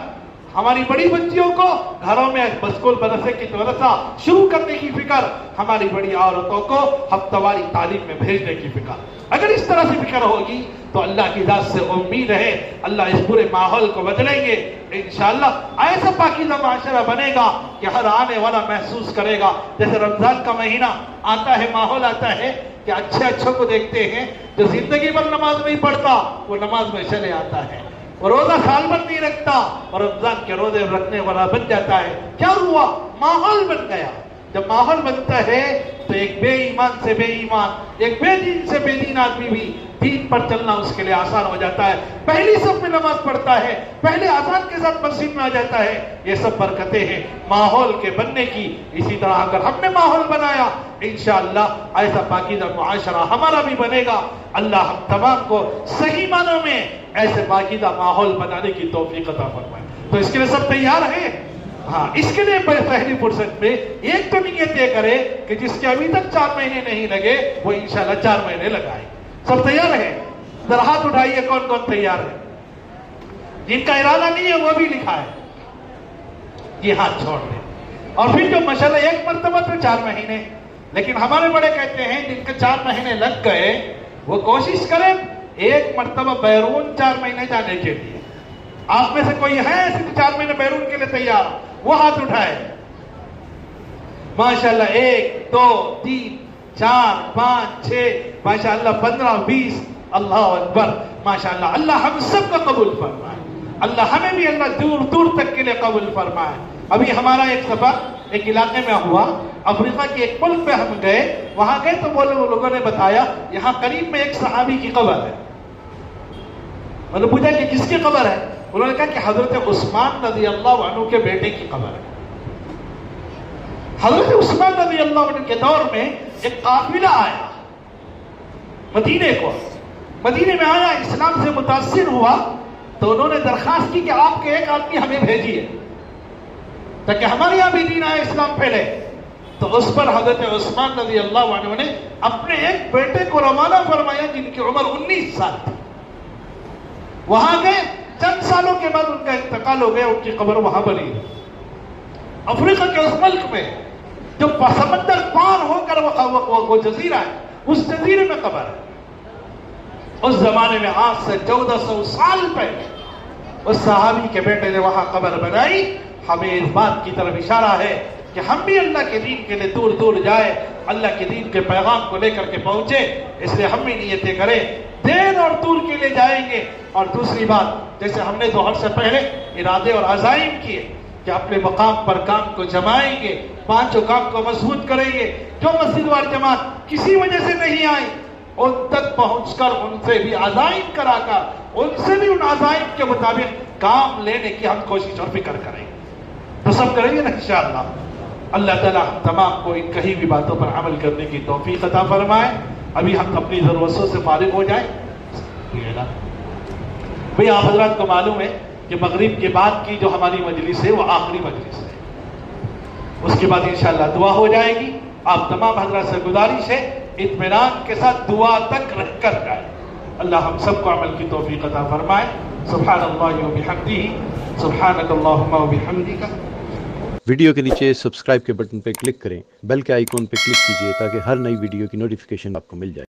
[SPEAKER 1] ہماری بڑی بچیوں کو گھروں میں اسکول مدرسے کی مدرسہ شروع کرنے کی فکر، ہماری بڑی عورتوں کو ہفتہ واری تعلیم میں بھیجنے کی فکر۔ اگر اس طرح سے فکر ہوگی تو اللہ کی ذات سے امید ہے اللہ اس پورے ماحول کو بدلیں گے انشاءاللہ۔ ایسا پاکیزہ معاشرہ بنے گا کہ ہر آنے والا محسوس کرے گا، جیسے رمضان کا مہینہ آتا ہے، ماحول آتا ہے کہ اچھے کو دیکھتے ہیں، جو زندگی بھر نماز نہیں پڑھتا وہ نماز میں چلے آتا ہے، وہ روزہ سال بھر نہیں رکھتا اور رمضان کے روزے رکھنے والا بن جاتا ہے۔ کیا ہوا؟ ماحول بن گیا۔ جب ماحول بنتا ہے تو ایک بے ایمان سے بے ایمان، ایک بے دین سے بے دین آدمی بھی دین پر چلنا اس کے لیے آسان ہو جاتا ہے، پہلی صف میں نماز پڑھتا ہے، پہلے اذان کے ساتھ مسجد میں آ جاتا ہے۔ یہ سب برکتیں ہیں ماحول کے بننے کی۔ اسی طرح اگر ہم نے ماحول بنایا انشاءاللہ ایسا پاکیزہ معاشرہ ہمارا بھی بنے گا۔ اللہ ہم تمام کو صحیح معنوں میں ایسے پاکیزہ ماحول بنانے کی توفیق عطا فرمائے۔ تو اس کے لیے سب تیار ہیں؟ ہاں، اس کے لیے پہلی فرصت میں ایک تو نیت یہ کرے کہ جس کے ابھی تک 4 مہینے نہیں لگے وہ انشاءاللہ 4 مہینے لگائے۔ سب تیار ہیں؟ ذرا ہاتھ اٹھائیے کون کون تیار ہے؟ جن کا ارادہ نہیں ہے وہ بھی لکھا ہے، یہ ہاتھ چھوڑ دیں۔ اور پھر جو ماشاءاللہ ایک مرتبہ تو 4 مہینے، لیکن ہمارے بڑے کہتے ہیں جن کے 4 مہینے لگ گئے وہ کوشش کریں ایک مرتبہ بیرون 4 مہینے جانے کے لیے۔ آپ میں سے کوئی ہے ایسے 4 مہینے بیرون کے لیے تیار؟ وہ ہاتھ اٹھائے۔ ماشاءاللہ 1 2 3 4 5 6 ماشاءاللہ 15 20 اللہ اکبر ماشاءاللہ۔ اللہ ہم سب کو قبول فرمائے، اللہ ہمیں بھی اللہ دور دور تک کے لیے قبول فرمائے۔ ابھی ہمارا ایک سفر ایک علاقے میں ہوا، افریقہ کے ایک ملک پہ ہم گئے، وہاں گئے تو وہ لوگوں نے بتایا یہاں قریب میں ایک صحابی کی قبر ہے۔ میں نے پوچھا کہ کس کی قبر ہے؟ انہوں نے کہا کہ حضرت عثمان رضی اللہ عنہ کے بیٹے کی قبر ہے۔ حضرت عثمان رضی اللہ عنہ کے دور میں ایک قافلہ آیا مدینے کو، مدینے میں آیا، اسلام سے متاثر ہوا تو انہوں نے درخواست کی کہ آپ کے ایک آدمی ہمیں بھیجیے تاکہ ہمارے یہاں بھی دین آئے، اسلام پھیلے۔ تو اس پر حضرت عثمان رضی اللہ عنہ نے اپنے ایک بیٹے کو روانہ فرمایا جن کی عمر 19 سال تھی۔ وہاں گئے، چند سالوں کے بعد ان کا انتقال ہو گیا، ان کی قبر وہاں بنی۔ افریقہ کے اس ملک میں جو سمندر پار ہو کر وہ جزیرہ ہے، اس جزیرے میں قبر ہے۔ اس زمانے میں آج سے 1400 سال پہلے اس صحابی کے بیٹے نے وہاں قبر بنائی۔ ہمیں اس بات کی طرف اشارہ ہے کہ ہم بھی اللہ کے دین کے لیے دور دور جائے، اللہ کے دین کے پیغام کو لے کر کے پہنچے۔ اس لیے ہم بھی نیتیں کریں، دیر اور دور کے لیے جائیں گے۔ اور دوسری بات، جیسے ہم نے ظہر سے پہلے ارادے اور عزائم کیے کہ اپنے مقام پر کام کو جمائیں گے، 5 کام کو مضبوط کریں گے۔ جو مسجد وال جماعت کسی وجہ سے نہیں آئی ان تک پہنچ کر ان سے بھی عزائم کرا کر ان سے بھی ان عزائم کے مطابق کام لینے کی ہم کوشش اور فکر کریں گے۔ تو سب کریں گے نا انشاءاللہ۔ اللہ تعالیٰ ہم تمام کو ان کہی بھی باتوں پر عمل کرنے کی توفیق عطا فرمائے۔ ابھی ہم اپنی ضرورتوں سے فارغ ہو جائیں۔ بھئی آپ حضرات کو معلوم ہے کہ مغرب کے بعد کی جو ہماری مجلس ہے وہ آخری مجلس ہے، اس کے بعد انشاءاللہ دعا ہو جائے گی۔ آپ تمام حضرات سے گزارش ہے اطمینان کے ساتھ دعا تک رہ کر جائیں۔ اللہ ہم سب کو عمل کی توفیق عطا فرمائے۔ سبحان اللہ و بحمدہ، سبحانک اللہم و بحمدک۔
[SPEAKER 2] ویڈیو کے نیچے سبسکرائب کے بٹن پہ کلک کریں، بیل کے آئیکن پہ کلک کیجئے تاکہ ہر نئی ویڈیو کی نوٹیفیکیشن آپ کو مل جائے۔